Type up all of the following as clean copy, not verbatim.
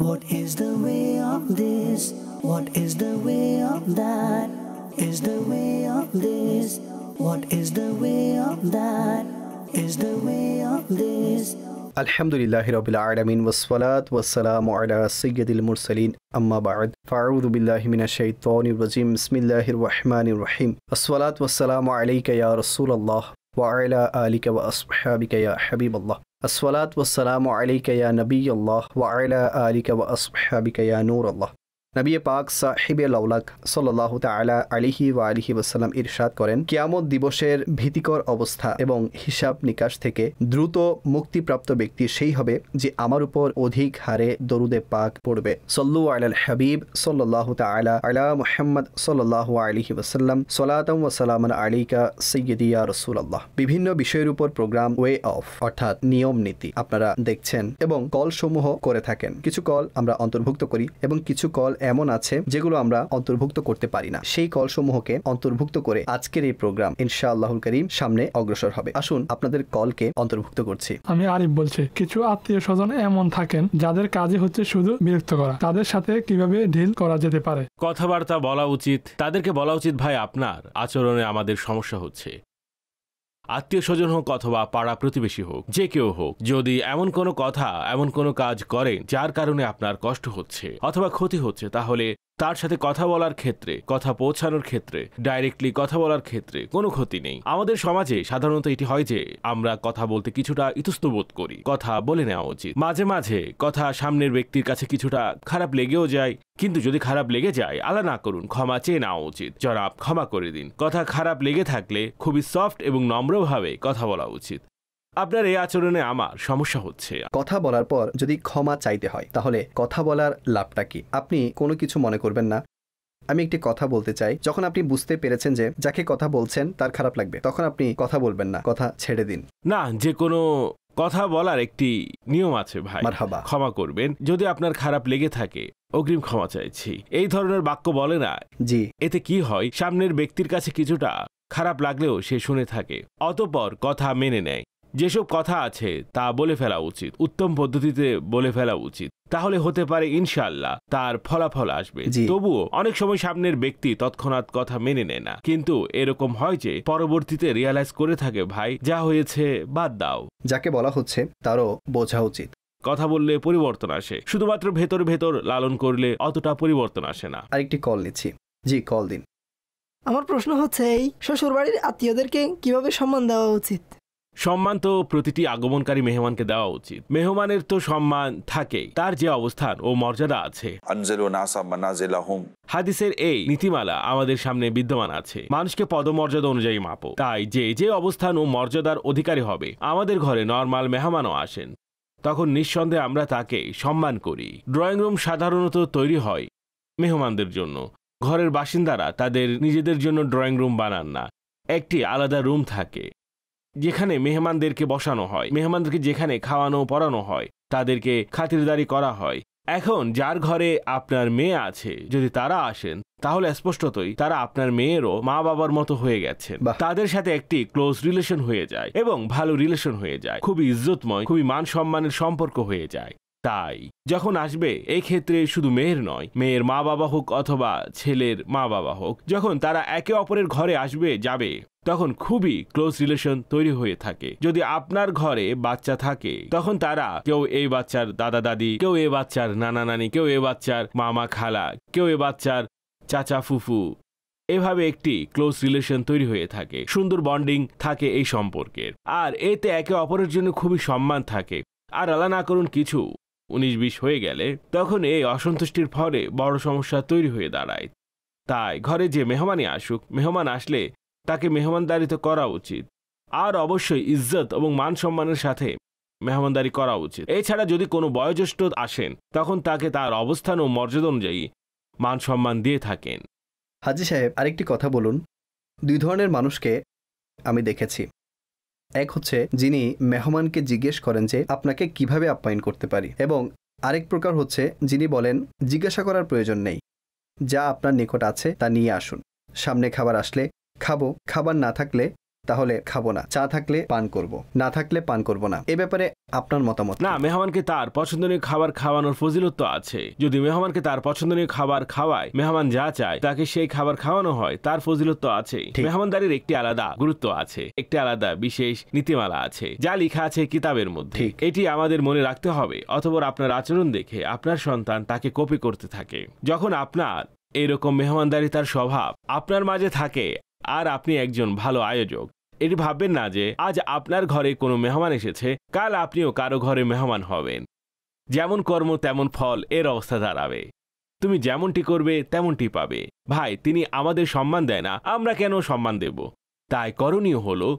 What is the way of this? What is the way of that? Is the way of this? What is the way of that? Is the way of this? Alhamdulillahi Rabbil Alameen wassalatu wassalamu ala sayyidil mursaleen amma ba'd fa'udhu billahi minash shaitanir rajim bismillahir rahmanir rahim assalatu wassalamu alayka ya Rasulallah wa ala alika wa ashabika ya Habiballah assalatu wassalamu alayka ya Nabiyallah wa ala alika wa ashabika ya Nurallah নবী পাক সাহিবে লাউলাক সাল্লাল্লাহু তাআলা আলাইহি ওয়া আলিহি ওয়াসাল্লাম ইরশাদ করেন কিয়ামত দিবসের ভীতিকর অবস্থা এবং হিসাব নিকাশ থেকে দ্রুত মুক্তিপ্রাপ্ত ব্যক্তি সেই হবে যে আমার উপর অধিক হারে দরুদে পাক পড়বে সাল্লু আলাল হাবিব সাল্লাল্লাহু তাআলা আলা মুহাম্মদ সাল্লাল্লাহু আলাইহি ওয়াসাল্লাম সালাতাম ওয়া সালামান আলাইকা সাইয়্যিদি ইয়া রাসূলুল্লাহ বিভিন্ন বিষয়ের উপর প্রোগ্রাম ওয়ে অফ অর্থাৎ নিয়ম নীতি আপনারা দেখছেন এবং কল সমূহ করে থাকেন কিছু কল আমরা অন্তর্ভুক্ত করি এবং কিছু কল এমন আছে যেগুলো আমরা অন্তর্ভুক্ত করতে পারি না সেই কলসমূহকে অন্তর্ভুক্ত করে আজকের এই প্রোগ্রাম ইনশাআল্লাহুল কারীম সামনে অগ্রসর হবে আসুন আপনাদের কলকে অন্তর্ভুক্ত করছি আমি আরিফ বলছি কিছু আত্মীয়স্বজন এমন থাকেন যাদের কাজই হচ্ছে শুধু বিরক্ত করা তাদের সাথে কিভাবে ডিল করা যেতে পারে কথাবার্তা বলা উচিত তাদেরকে বলা উচিত ভাই আপনার আচরণে আমাদের সমস্যা হচ্ছে আত্মীয় স্বজন হোক অথবা পাড়া প্রতিবেশী হোক যে কেউ হোক যদি এমন কোনো কথা এমন কোনো কাজ করেন যার কারণে আপনার কষ্ট হচ্ছে অথবা ক্ষতি হচ্ছে তাহলে তার সাথে কথা বলার ক্ষেত্রে কথা পৌঁছানোর ক্ষেত্রে ডাইরেক্টলি কথা বলার ক্ষেত্রে কোনো ক্ষতি নেই আমাদের সমাজে সাধারণত এটি হয় যে আমরা কথা বলতে কিছুটা ইতস্তত করি কথা বলে নেওয়া উচিত মাঝে মাঝে কথা সামনের ব্যক্তির কাছে কিছুটা খারাপ লেগেও যায় কিন্তু যদি খারাপ লেগে যায় আল্লাহ না করুন ক্ষমা চেয়ে নেওয়া উচিত জনাব ক্ষমা করে দিন কথা খারাপ লেগে থাকলে খুবই সফট এবং নম্রভাবে কথা বলা উচিত আপনার এই আচরণে আমার সমস্যা হচ্ছে কথা বলার পর যদি ক্ষমা চাইতে হয় তাহলে কথা বলার লাভটা কি আপনি কোনো কিছু মনে করবেন না আমি একটি কথা বলতে চাই যখন আপনি বুঝতে পেরেছেন যে যাকে কথা বলছেন তার খারাপ লাগবে তখন আপনি কথা বলবেন না কথা ছেড়ে দিন না যে কোনো কথা বলার একটি নিয়ম আছে ভাই মারহাবা ক্ষমা করবেন যদি আপনার খারাপ লেগে থাকে অগ্রিম ক্ষমা চাইছি এই ধরনের বাক্য বলে না জি এতে কি হয় সামনের ব্যক্তির কাছে কিছুটা খারাপ লাগলেও সে শুনে থাকে অতঃপর কথা মেনে নেয় যেসব কথা আছে তা বলে ফেলা উচিত উত্তম পদ্ধতিতে বলে ফেলা উচিত তাহলে হতে পারে ইনশাআল্লাহ তার ফলাফল আসবে তবুও অনেক সময় সামনের ব্যক্তি তৎক্ষণাৎ কথা মেনে নেয় না কিন্তু এরকম হয় যে পরবর্তীতে রিয়ালাইজ করে থাকে ভাই যা হয়েছে বাদ দাও যাকে বলা হচ্ছে তারও বোঝা উচিত কথা বললে পরিবর্তন আসে শুধুমাত্র ভেতর ভেতর লালন করলে অতটা পরিবর্তন আসে না আরেকটি কল নিচ্ছি জি কল দিন আমার প্রশ্ন হচ্ছে এই শ্বশুরবাড়ির আত্মীয়দেরকে কিভাবে সম্মান দেওয়া উচিত সম্মান তো প্রতিটি আগমনকারী মেহমানকে দেওয়া উচিত মেহমানের তো সম্মান থাকে তার যে অবস্থান ও মর্যাদা আছে হাদিসের এই নীতিমালা আমাদের সামনে বিদ্যমান আছে মানুষকে পদমর্যাদা অনুযায়ী মাপো তাই যে যে অবস্থান ও মর্যাদার অধিকারী হবে আমাদের ঘরে নরমাল মেহমানও আসেন তখন নিঃসন্দেহে আমরা তাকে সম্মান করি ড্রয়িং রুম সাধারণত তৈরি হয় মেহমানদের জন্য ঘরের বাসিন্দারা তাদের নিজেদের জন্য ড্রয়িং রুম বানান না একটি আলাদা রুম থাকে যেখানে মেহমানদেরকে বসানো হয় মেহমানদেরকে যেখানে খাওয়ানো পড়ানো হয় তাদেরকে খাতিরদারি করা হয় এখন যার ঘরে আপনার মেয়ে আছে যদি তারা আসেন তাহলে স্পষ্টতই তারা আপনার মেয়েরও মা বাবার মতো হয়ে গেছেন তাদের সাথে একটি ক্লোজ রিলেশন হয়ে যায় এবং ভালো রিলেশন হয়ে যায় খুবই ইজ্জতময় খুবই মান সম্মানের সম্পর্ক হয়ে যায় তাই যখন আসবে এই ক্ষেত্রে শুধু মেয়ের নয় মেয়ের মা বাবা হোক অথবা ছেলের মা বাবা হোক যখন তারা একে অপরের ঘরে আসবে যাবে তখন খুবই ক্লোজ রিলেশন তৈরি হয়ে থাকে যদি আপনার ঘরে বাচ্চা থাকে তখন তারা কেউ এই বাচ্চার দাদা দাদি কেউ এই বাচ্চার নানা নানি কেউ এই বাচ্চার মামা খালা কেউ এই বাচ্চার চাচা ফুফু এভাবে একটি ক্লোজ রিলেশন তৈরি হয়ে থাকে সুন্দর বন্ডিং থাকে এই সম্পর্কের আর এতে একে অপরের জন্য খুবই সম্মান থাকে আর আল্লাহ না করুন কিছু 19-20 হয়ে গেলে তখন এই অসন্তুষ্টির ফলে বড় সমস্যা তৈরি হয়ে দাঁড়ায় তাই ঘরে যে মেহমানই আসুক মেহমান আসলে তাকে মেহমানদারিতে করা উচিত আর অবশ্যই ইজ্জত এবং মান সম্মানের সাথে মেহমানদারি করা উচিত এছাড়া যদি কোনো বয়োজ্যেষ্ঠ আসেন তখন তাকে তার অবস্থান ও মর্যাদা অনুযায়ী মান সম্মান দিয়ে থাকেন হাজী সাহেব আরেকটি কথা বলুন দুই ধরনের মানুষকে আমি দেখেছি এক হচ্ছে যিনি মেহমানকে জিজ্ঞেস করেন যে আপনাকে কিভাবে আপ্যায়ন করতে পারি এবং আরেক প্রকার হচ্ছে যিনি বলেন জিজ্ঞাসা করার প্রয়োজন নেই যা আপনার নিকট আছে তা নিয়ে আসুন সামনে খাবার আসলে খাবো খাবার না থাকলে তাহলে খাবো না, চা থাকলে পান করব, না থাকলে পান করব না। এ ব্যাপারে আপনার মতামত? না, মেহমানকে তার পছন্দনীয় খাবার খাওয়ানোর ফজিলত তো আছে। যদি মেহমানকে তার পছন্দনীয় খাবার খাওয়ায়, মেহমান যা চায় তাকে সেই খাবার খাওয়ানো হয়, তার ফজিলত তো আছে। মেহমানদারির একটি আলাদা গুরুত্ব আছে, একটি আলাদা বিশেষ নীতিমালা আছে, যা লেখা আছে কিতাবের মধ্যে। এটি আমাদের মনে রাখতে হবে। অতঃপর আপনার আচরণ দেখে আপনার সন্তান তাকে কপি করতে থাকে। যখন আপনার এরকম মেহমানদারিতার স্বভাব আপনার মাঝে থাকে আর আপনি একজন ভালো আয়োজক, এটি ভাববেন না যে আজ আপনার ঘরে কোনো মেহমান এসেছে, কাল আপনিও কারো ঘরে মেহমান হবেন। যেমন কর্ম তেমন ফল, এর অবস্থা দাঁড়াবে। তুমি যেমনটি করবে তেমনটি পাবে। ভাই, তিনি আমাদের সম্মান দেয় না, আমরা কেন সম্মান দেব? তাই করণীয় হলো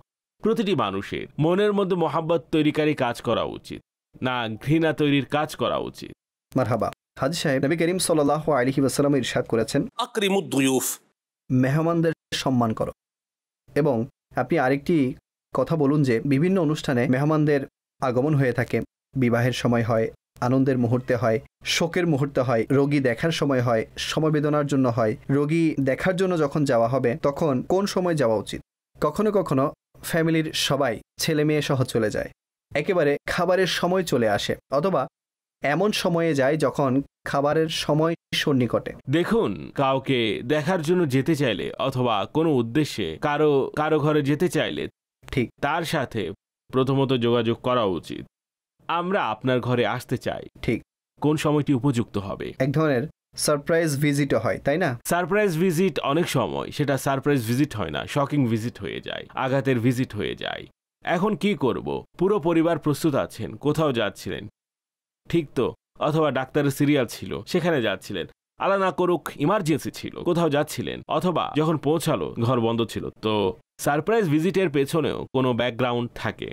প্রতিটি মানুষের মনের মধ্যে মহাব্বত তৈরিকারী কাজ করা উচিত, না ঘৃণা তৈরির কাজ করা উচিত। মারহাবা। হাজী সাহেব, নবী করিম সাল্লাল্লাহু আলাইহি ওয়াসাল্লাম ইরশাদ করেছেন, আকরিমুদ দুয়ুফ, মেহমানদের সম্মান করো। এবং আপনি আরেকটি কথা বলুন যে বিভিন্ন অনুষ্ঠানে মেহমানদের আগমন হয়ে থাকে। বিবাহের সময় হয়, আনন্দের মুহূর্তে হয়, শোকের মুহূর্তে হয়, রোগী দেখার সময় হয়, সমবেদনার জন্য হয়। রোগী দেখার জন্য যখন যাওয়া হবে তখন কোন সময় যাওয়া উচিত? কখনো কখনো ফ্যামিলির সবাই ছেলে মেয়ে সহ চলে যায়, একেবারে খাবারের সময় চলে আসে, অথবা এমন সময়ে যায় যখন খাবারের সময় সন্নিকটে। দেখুন, কাউকে দেখার জন্য যেতে চাইলে অথবা কোনো উদ্দেশ্যে কারো ঘরে যেতে চাইলে ঠিক তার সাথে প্রথমত যোগাযোগ করা উচিত। আমরা আপনার ঘরে আসতে চাই, ঠিক কোন সময়টি উপযুক্ত হবে। এক ধরনের সারপ্রাইজ ভিজিটও হয়, তাই না? সারপ্রাইজ ভিজিট অনেক সময় সেটা সারপ্রাইজ ভিজিট হয় না, শকিং ভিজিট হয়ে যায়, আঘাতের ভিজিট হয়ে যায়। এখন কি করব? পুরো পরিবার প্রস্তুত আছেন, কোথাও যাচ্ছিলেন, ঠিক তো? অথবা ডাক্তারের সিরিয়াল ছিল, সেখানে যাচ্ছিলেন। আল্লাহ না করুক ইমার্জেন্সি ছিল, কোথাও যাচ্ছিলেন, অথবা যখন পৌঁছালো ঘর বন্ধ ছিল। তো সারপ্রাইজ ভিজিটের পেছনেও কোনো ব্যাকগ্রাউন্ড থাকে,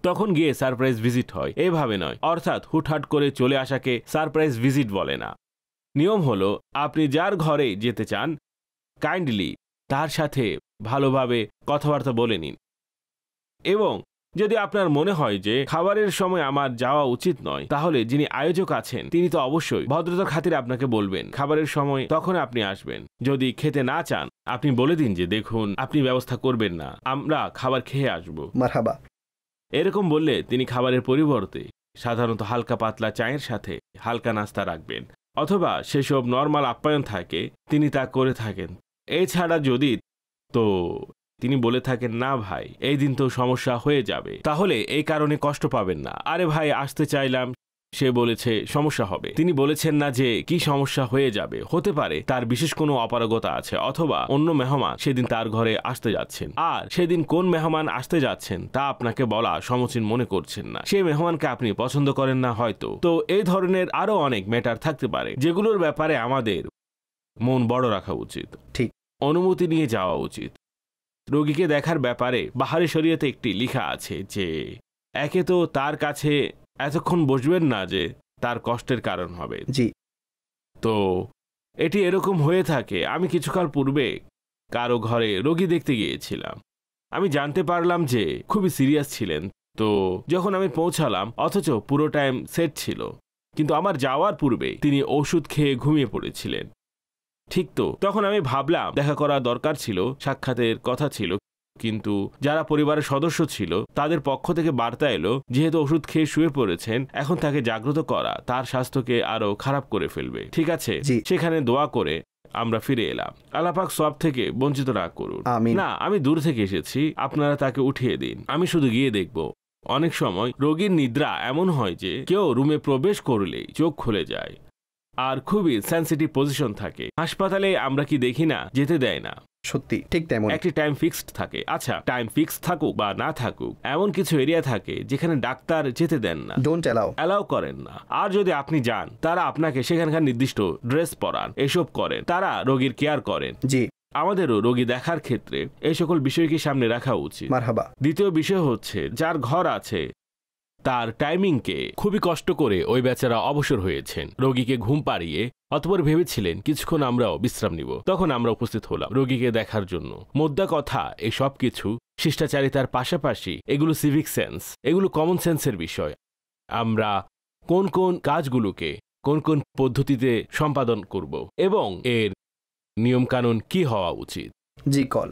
তখন গিয়ে সারপ্রাইজ ভিজিট হয়। এভাবে নয়, অর্থাৎ হুটহাট করে চলে আসাকে সারপ্রাইজ ভিজিট বলে না। নিয়ম হলো, আপনি যার ঘরে যেতে চান কাইন্ডলি তার সাথে ভালোভাবে কথাবার্তা বলে নিন। এবং যদি আপনার মনে হয় যে খাবারের সময় আমার যাওয়া উচিত নয়, তাহলে যিনি আয়োজক আছেন তিনি তো অবশ্যই ভদ্রতার খাতিরে আপনাকে বলবেন খাবারের সময় তখন আপনি আসবেন। যদি খেতে না চান আপনি বলে দিন যে দেখুন আপনি ব্যবস্থা করবেন না, আমরা খাবার খেয়ে আসবো। মারহাবা। এরকম বললে তিনি খাবারের পরিবর্তে সাধারণত হালকা পাতলা চায়ের সাথে হালকা নাস্তা রাখবেন, অথবা সেসব নর্মাল আপ্যায়ন থাকে তিনি তা করে থাকেন। এছাড়া যদি তো তিনি বলে থাকেন না ভাই এই দিন তো সমস্যা হয়ে যাবে, তাহলে এই কারণে কষ্ট পাবেন না। আরে ভাই আসতে চাইলাম, সে বলেছে সমস্যা হবে, তিনি বলেছেন না যে কি সমস্যা হয়ে যাবে। হতে পারে তার বিশেষ কোনো অপারগতা আছে, অথবা অন্য মেহমান সেদিন তার ঘরে আসতে যাচ্ছেন, আর সেদিন কোন মেহমান আসতে যাচ্ছেন তা আপনাকে বলা সমীচীন মনে করছেন না, সেই মেহমানকে আপনি পছন্দ করেন না হয়তো। তো এই ধরনের আরো অনেক ম্যাটার থাকতে পারে যেগুলোর ব্যাপারে আমাদের মন বড় রাখা উচিত, ঠিক অনুমতি নিয়ে যাওয়া উচিত। রোগীকে দেখার ব্যাপারে বাহারি শরীয়তে একটি লেখা আছে যে একে তো তার কাছে এতক্ষণ বসবেন না যে তার কষ্টের কারণ হবে। জি, তো এটি এরকম হয়ে থাকে। আমি কিছুকাল পূর্বে কারো ঘরে রোগী দেখতে গিয়েছিলাম, আমি জানতে পারলাম যে খুবই সিরিয়াস ছিলেন। তো যখন আমি পৌঁছালাম অথচ পুরো টাইম সেট ছিল, কিন্তু আমার যাওয়ার পূর্বে তিনি ওষুধ খেয়ে ঘুমিয়ে পড়েছিলেন। ঠিক তো, তখন আমি ভাবলাম দেখা করা দরকার ছিল, সাক্ষাতের কথা ছিল, কিন্তু যারা পরিবারের সদস্য ছিল তাদের পক্ষ থেকে বার্তা এলো যেহেতু ওষুধ খেয়ে শুয়ে পড়েছেন এখন তাকে জাগ্রত করা তার স্বাস্থ্যকে আরো খারাপ করে ফেলবে। ঠিক আছে, সেখানে দোয়া করে আমরা ফিরে এলাম। আল্লাহ পাক সওয়াব থেকে বঞ্চিত না করুন। না, আমি দূর থেকে এসেছি, আপনারা তাকে উঠিয়ে দিন, আমি শুধু গিয়ে দেখব। অনেক সময় রোগীর নিদ্রা এমন হয় যে কেউ রুমে প্রবেশ করলেই চোখ খুলে যায়, আর খুবই সেনসিটিভ পজিশন থাকে। হাসপাতালে আমরা কি দেখি না, যেতে দেয় না। সত্যি ঠিক তেমন। একটি টাইম ফিক্সড থাকে। আচ্ছা, টাইম ফিক্সড থাকুক বা না থাকুক, এমন কিছু এরিয়া থাকে যেখানে ডাক্তার যেতে দেন না, ডোন্ট অ্যালাউ করেন না। আর যদি আপনি যান তারা আপনাকে সেখানকার নির্দিষ্ট ড্রেস পরান, এসব করেন, তারা রোগীর কেয়ার করেন। জি, আমাদেরও রোগী দেখার ক্ষেত্রে এই সকল বিষয়কে সামনে রাখা উচিত। মারহাবা। দ্বিতীয় বিষয় হচ্ছে যার ঘর আছে তার টাইমিংকে খুবই কষ্ট করে ওই বেচারা অবসর হয়েছেন, রোগীকে ঘুম পাড়িয়ে অতঃপর ভেবেছিলেন কিছুক্ষণ আমরাও বিশ্রাম নিব। তখন আমরা উপস্থিত হলাম রোগীকে দেখার জন্য। মোদ্দা কথা, এই সব কিছু শিষ্টাচারিতার পাশাপাশি এগুলো সিভিক সেন্স, এগুলো কমন সেন্সের বিষয়। আমরা কোন কোন কাজগুলোকে কোন কোন পদ্ধতিতে সম্পাদন করব এবং এর নিয়মকানুন কি হওয়া উচিত। জি কল।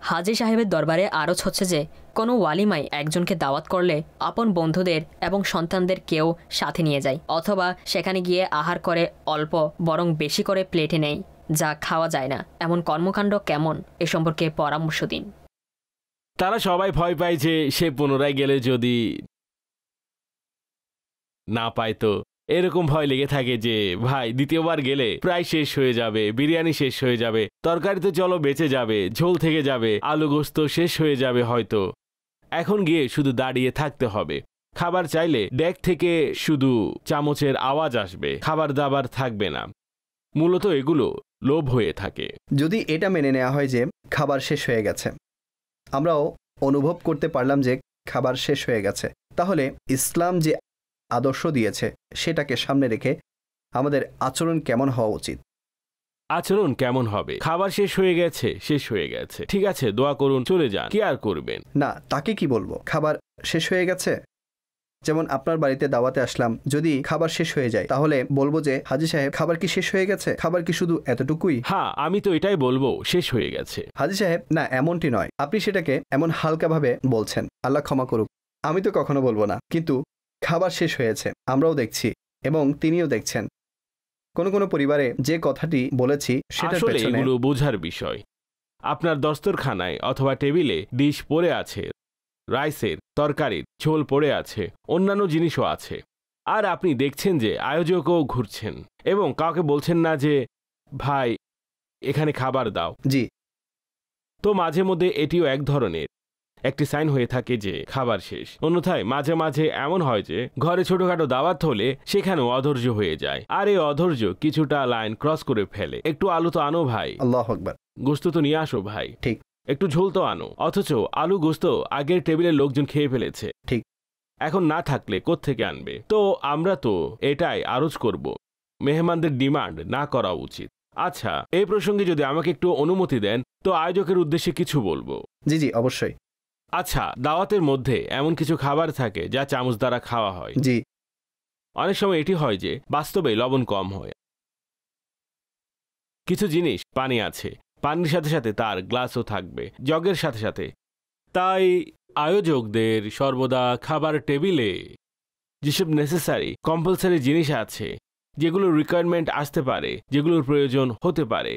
হাজী সাহেবের দরবারে আরজ হচ্ছে যে কোনো ওয়ালিমায় একজনকে দাওয়াত করলে আপন বন্ধুদের এবং সন্তানদের কেউ সাথে নিয়ে যায়, অথবা সেখানে গিয়ে আহার করে অল্প বরং বেশি করে প্লেটে নেয়, যা খাওয়া যায় না। এমন কর্মকাণ্ড কেমন, এ সম্পর্কে পরামর্শ দিন। তারা সবাই ভয় পায় যে সে পুনরায় গেলে যদি না পায়, তো এরকম ভয় লেগে থাকে যে ভাই দ্বিতীয়বার গেলে প্রায় শেষ হয়ে যাবে, বিরিয়ানি শেষ হয়ে যাবে, তরকারি তো চলো বেঁচে যাবে, ঝোল থেকে যাবে, আলু গোস্ত শেষ হয়ে যাবে হয়তো, এখন গিয়ে শুধু দাঁড়িয়ে থাকতে হবে। খাবার চাইলে ডেক থেকে শুধু চামচের আওয়াজ আসবে, খাবার দাবার থাকবে না। মূলত এগুলো লোভ হয়ে থাকে। যদি এটা মেনে নেওয়া হয় যে খাবার শেষ হয়ে গেছে, আমরাও অনুভব করতে পারলাম যে খাবার শেষ হয়ে গেছে, তাহলে ইসলাম যে আদর্শ দিয়েছে সেটাকে সামনে রেখে আমাদের আচরণ কেমন হওয়া উচিত? আচরণ কেমন হবে? খাবার শেষ হয়ে গেছে, শেষ হয়ে গেছে, ঠিক আছে, দোয়া করুন, চলে যান, কি আর করবেন? না, তাকে কি বলবো? খাবার শেষ হয়ে গেছে, যেমন আপনার বাড়িতে দাওয়াতে আসলাম, যদি খাবার শেষ হয়ে যায় তাহলে বলবো যে হাজী সাহেব খাবার কি শেষ হয়ে গেছে? খাবার কি শুধু এতটুকুই? হ্যাঁ, আমি তো এটাই বলবো, শেষ হয়ে গেছে। হাজী সাহেব, না এমনটি নয়, আপনি সেটাকে এমন হালকাভাবে বলছেন, আল্লাহ ক্ষমা করুক, আমি তো কখনো বলবো না, কিন্তু খাবার শেষ হয়েছে, আমরাও দেখছি এবং তিনিও দেখছেন। কোনো কোনো পরিবারে যে কথাটি বলেছি সেটার আসলে পেছনে এগুলো বোঝার বিষয়। আপনার দস্তরখানায় অথবা টেবিলে ডিশ পড়ে আছে, রাইসের, তরকারির ঝোল পড়ে আছে, অন্যান্য জিনিসও আছে, আর আপনি দেখছেন যে আয়োজকও ঘুরছেন এবং কাউকে বলছেন না যে ভাই এখানে খাবার দাও। জি, তো মাঝে মধ্যে এটিও এক ধরনের একটি সাইন হয়ে থাকে যে খাবার শেষ। অন্যথায় মাঝে মাঝে এমন হয় যে ঘরে ছোটখাটো দাওয়াত হলে সেখানেও অধৈর্য হয়ে যায়, আর এই অধৈর্য কিছুটা লাইন ক্রস করে ফেলে। একটু আলু তো আনো ভাই, আল্লাহু আকবার, গোস্ত তো নিয়ে আসো ভাই, ঠিক, একটু ঝোল তো আনো, অথচ আলু গোস্ত আগের টেবিলের লোকজন খেয়ে ফেলেছে, ঠিক, এখন না থাকলে কোত্থেকে আনবে? তো আমরা তো এটাই আরজ করব, মেহমানদের ডিমান্ড না করা উচিত। আচ্ছা, এই প্রসঙ্গে যদি আমাকে একটু অনুমতি দেন তো আয়োজকের উদ্দেশ্যে কিছু বলবো। জি জি অবশ্যই। আচ্ছা, দাওয়াতের মধ্যে এমন কিছু খাবার থাকে যা চামচ দ্বারা খাওয়া হয়। জি, অনেক সময় এটি হয় যে বাস্তবে লবণ কম হয়। কিছু জিনিস পানি আছে, পানির সাথে সাথে তার গ্লাসও থাকবে, জগের সাথে সাথে। তাই আয়োজকদের সর্বদা খাবার টেবিলে যেসব নেসেসারি কম্পালসারি জিনিস আছে, যেগুলোর রিকোয়ারমেন্ট আসতে পারে, যেগুলোর প্রয়োজন হতে পারে,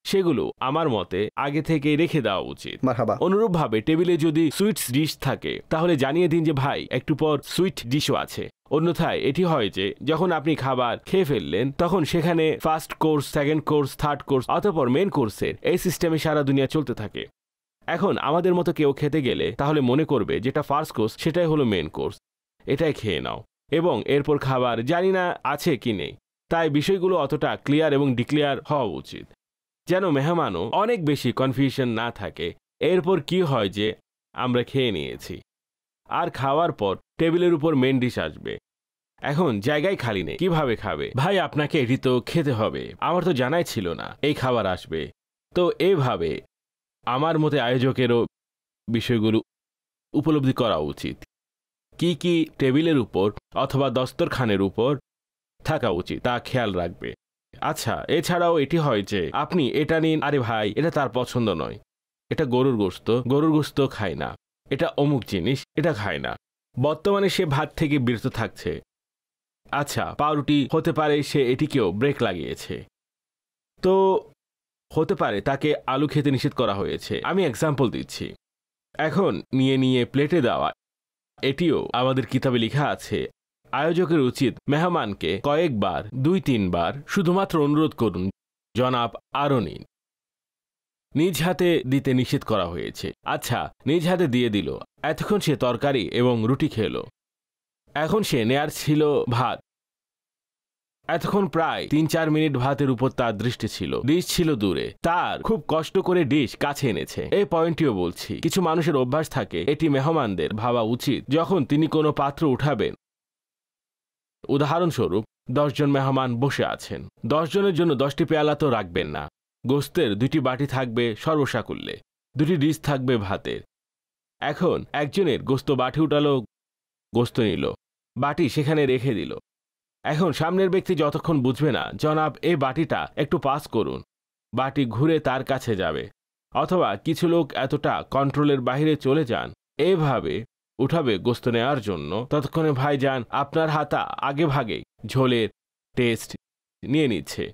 সেগুলো আমার মতে আগে থেকে রেখে দেওয়া উচিত। মারহাবা। অনুরূপভাবে টেবিলে যদি সুইটস ডিশ থাকে তাহলে জানিয়ে দিন যে ভাই একটু পর সুইট ডিশও আছে। অন্যথায় এটি হয় যে যখন আপনি খাবার খেয়ে ফেললেন তখন সেখানে first course, second course, third course, অতঃপর মেন কোর্সের এই সিস্টেমে সারা দুনিয়া চলতে থাকে। এখন আমাদের মতো কেউ খেতে গেলে তাহলে মনে করবে যেটা ফার্স্ট কোর্স সেটাই হলো মেন কোর্স, এটাই খেয়ে নাও, এবং এরপর খাবার জানি না আছে কি নেই। তাই বিষয়গুলো অতটা ক্লিয়ার এবং ডিক্লেয়ার হওয়া উচিত যেন মেহমানও অনেক বেশি কনফিউশন না থাকে। এরপর কি হয় যে আমরা খেয়ে নিয়েছি আর খাওয়ার পর টেবিলের উপর মেন ডিশ আসবে, এখন জায়গায় খালি নেই, কিভাবে খাবে? ভাই আপনাকে এটি তো খেতে হবে, আমার তো জানাই ছিল না এই খাবার আসবে। তো এইভাবে আমার মতে আয়োজকেরও বিষয়গুলো উপলব্ধি করা উচিত, কি কি টেবিলের উপর অথবা দস্তরখানের উপর থাকা উচিত তা খেয়াল রাখবে। আচ্ছা, এছাড়াও এটি হয় যে আপনি এটা নিন, আরে ভাই এটা তার পছন্দ নয়, এটা গরুর গোস্ত খায় না, এটা অমুক জিনিস, এটা খায় না। বর্তমানে সে ভাত থেকে বিরত থাকছে। আচ্ছা, পাউরুটি হতে পারে সে এটিকেও ব্রেক লাগিয়েছে, তো হতে পারে তাকে আলু খেতে নিষেধ করা হয়েছে। আমি এক্সাম্পল দিচ্ছি। এখন নিয়ে প্লেটে দেওয়া, এটিও আমাদের কিতাবে লেখা আছে। আয়োজকের উচিত মেহমানকে কয়েকবার, 2-3 বার শুধুমাত্র অনুরোধ করুন, জনাব আরো নিন। নিজ হাতে দিতে নিষেধ করা হয়েছে। আচ্ছা, নিজ হাতে দিয়ে দিল, এতক্ষণ সে তরকারি এবং রুটি খেল, এখন সে নেয়ার ছিল ভাত। এতক্ষণ প্রায় 3-4 মিনিট ভাতের উপর তার দৃষ্টি ছিল, ডিশ ছিল দূরে, তার খুব কষ্ট করে ডিশ কাছে এনেছে। এই পয়েন্টটিও বলছি, কিছু মানুষের অভ্যাস থাকে, এটি মেহমানদের ভাবা উচিত যখন তিনি কোনো পাত্র উঠাবেন। উদাহরণস্বরূপ 10 জন মেহমান বসে আছেন, 10 জনের জন্য 10টি পেয়ালা তো রাখবেন না। গোস্তের 2টি বাটি থাকবে সর্বসাকুল্যে, 2টি ডিশ থাকবে ভাতের। এখন একজনের গোস্ত বাটি উঠালো, গোস্ত নিল, বাটি সেখানে রেখে দিল। এখন সামনের ব্যক্তি যতক্ষণ বুঝবে না জনাব এই বাটিটা একটু পাস করুন, বাটি ঘুরে তার কাছে যাবে, অথবা কিছু লোক এতটা কন্ট্রোলের বাইরে চলে যান, এভাবে উঠাবে গোস্ত নেওয়ার জন্য, ততক্ষণে ভাইজান আপনার হাতা আগে ভাগে ঝোলের টেস্ট নিয়ে নিচ্ছে,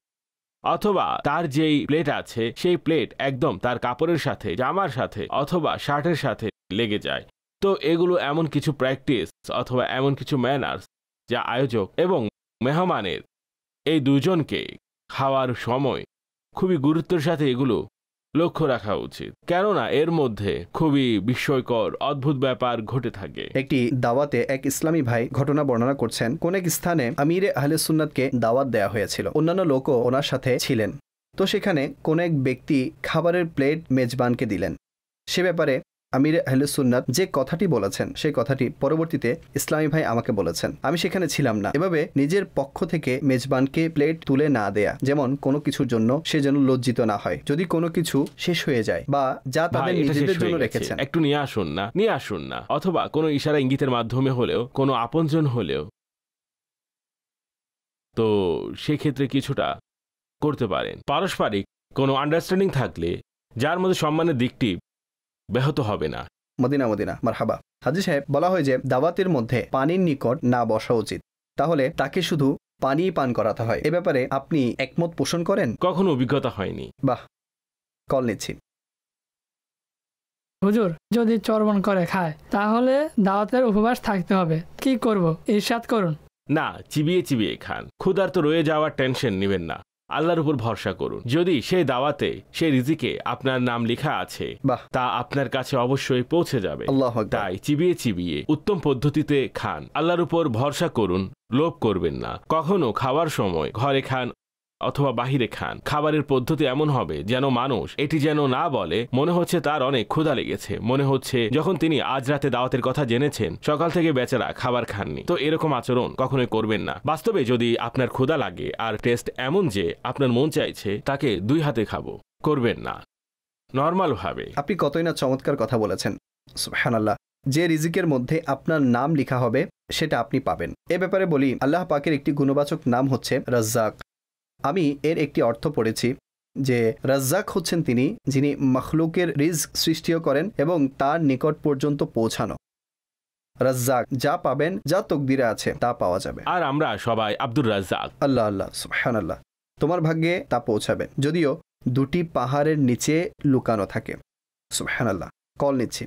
অথবা তার যেই প্লেট আছে সেই প্লেট একদম তার কাপড়ের সাথে, জামার সাথে অথবা শার্টের সাথে লেগে যায়। তো এগুলো এমন কিছু প্র্যাকটিস অথবা এমন কিছু ম্যানার্স যা আয়োজক এবং মেহমানের এই দুজনকে খাওয়ার সময় খুবই গুরুত্বের সাথে এগুলো লক্ষ্য রাখা উচিত, কেননা এর মধ্যে খুবই বিস্ময়কর অদ্ভুত ব্যাপার ঘটে থাকে। একটি দাওয়াতে এক ইসলামী ভাই ঘটনা বর্ণনা করছেন, কোন এক স্থানে আমিরে আহলে সুন্নাতকে দাওয়াত দেওয়া হয়েছিল, অন্যান্য লোকও ওনার সাথে ছিলেন। তো সেখানে কোন এক ব্যক্তি খাবারের প্লেট মেজবানকে দিলেন। সে ব্যাপারে আমিরে আহলে সুন্নাত যে কথাটি বলেছেন সেই কথাটি পরবর্তীতে ইসলামী ভাই আমাকে বলেছেন, আমি সেখানে ছিলাম না। এভাবে নিজের পক্ষ থেকে মেজবানকে প্লেট তুলে না দেয়া, যেমন কোনো কিছুর জন্য সে যেন লজ্জিত না হয় যদি কোনো কিছু শেষ হয়ে যায় বা যা তাদের নিজেদের জন্য রেখেছেন। একটু নিয়ে আসুন না, অথবা কোনো ইশারা ইঙ্গিতের মাধ্যমে হলেও, কোনো আপনজন হলেও, তো সেক্ষেত্রে কিছুটা করতে পারেন। পারস্পরিক কোনো আন্ডারস্ট্যান্ডিং থাকলে যার মধ্যে সম্মানের দিকটি ব্যাহত হবে না। মদিনা মদিনা মারহাবা। হাজী সাহেব, বলা হয় যে দাওয়াতের মধ্যে পানির নিকট না বসা উচিত, তাহলে তাকে শুধু পানি পান করাতে হয়। এ ব্যাপারে আপনি একমত পোষণ করেন? কখনো অভিজ্ঞতা হয়নি। বাহ, কল নিচ্ছি। হুজুর, যদি চর্বণ করে খায় তাহলে দাওয়াতের উপবাস থাকতে হবে, কি করব ইরশাদ করুন। না, চিবিয়ে চিবিয়ে খান, ক্ষুধার্ত রয়ে যাওয়ার টেনশন নেবেন না, আল্লাহর উপর ভরসা করুন। যদি সেই দাওয়াতে সেই রিজিকে আপনার নাম লেখা আছে, তা আপনার কাছে অবশ্যই পৌঁছে যাবে। তাই চিবিয়ে চিবিয়ে উত্তম পদ্ধতিতে খান, আল্লাহর উপর ভরসা করুন, লোভ করবেন না। কখনো খাওয়ার সময় ঘরে খান অথবা বাহিরে খান, খাবারের পদ্ধতি এমন হবে যেন মানুষ এটি যেন না বলে মনে হচ্ছে তার অনেক ক্ষুধা লেগেছে, মনে হচ্ছে যখন তিনি আজ রাতে দাওয়াতের কথা জেনেছেন সকাল থেকে বেচারা খাবার খাননি। তো এরকম আচরণ কখনোই করবেন না। বাস্তবে যদি আপনার ক্ষুধা লাগে আর টেস্ট এমন যে আপনার মন চাইছে তাকে দুই হাতে খাবো, করবেন না, নর্মাল ভাবে। আপনি কতই না চমৎকার কথা বলেছেন, সুবহানাল্লাহ। যে রিজিকের মধ্যে আপনার নাম লেখা হবে সেটা আপনি পাবেন। এ ব্যাপারে বলি, আল্লাহ পাকের একটি গুণবাচক নাম হচ্ছে রাজ্জাক। আমি এর একটি অর্থ পড়েছি যে রাজ্জাক হচ্ছেন তিনি যিনি মখলুকের রিজক সৃষ্টিও করেন এবং তার নিকট পর্যন্ত পৌঁছানো। রাজ্জাক, যা পাবেন, যা তকদিরে আছে তা পাওয়া যাবে। আর আমরা সবাই আব্দুর রাজ্জাক। আল্লাহ আল্লাহ, সুবহানাল্লাহ। তোমার ভাগ্যে তা পৌঁছাবে, যদিও দুটি পাহাড়ের নিচে লুকানো থাকে। সুবহানাল্লাহ। কল নিচ্ছি।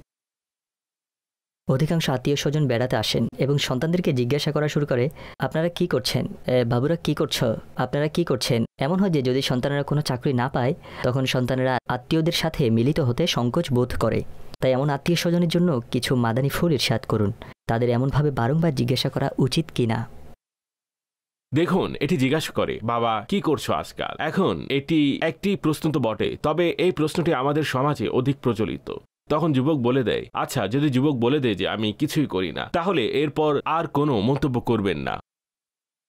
অধিকাংশ আত্মীয় স্বজন বেড়াতে আসেন এবং সন্তানদেরকে জিজ্ঞাসা করা শুরু করে, আপনারা কি করছেন, বাবুরা কি করছো, আপনারা কি করছেন। এমন হয় যে যদি সন্তানেরা কোনো চাকরি না পায় তখন সন্তানেরা আত্মীয়দের সাথে মিলিত হতে সংকোচ বোধ করে। তাই এমন আত্মীয় স্বজনের জন্য কিছু মাদানী ফুল ইরশাদ করুন, তাদের এমনভাবে বারংবার জিজ্ঞাসা করা উচিত কিনা। দেখুন, এটি জিজ্ঞাসা করে, বাবা কি করছো আজকাল। এখন এটি একটি প্রশ্ন তো বটে, তবে এই প্রশ্নটি আমাদের সমাজে অধিক প্রচলিত। তখন যুবক বলে দেয়, আচ্ছা, যদি যুবক বলে দেয় যে আমি কিছুই করি না, তাহলে এরপর আর কোনো মন্তব্য করবেন না।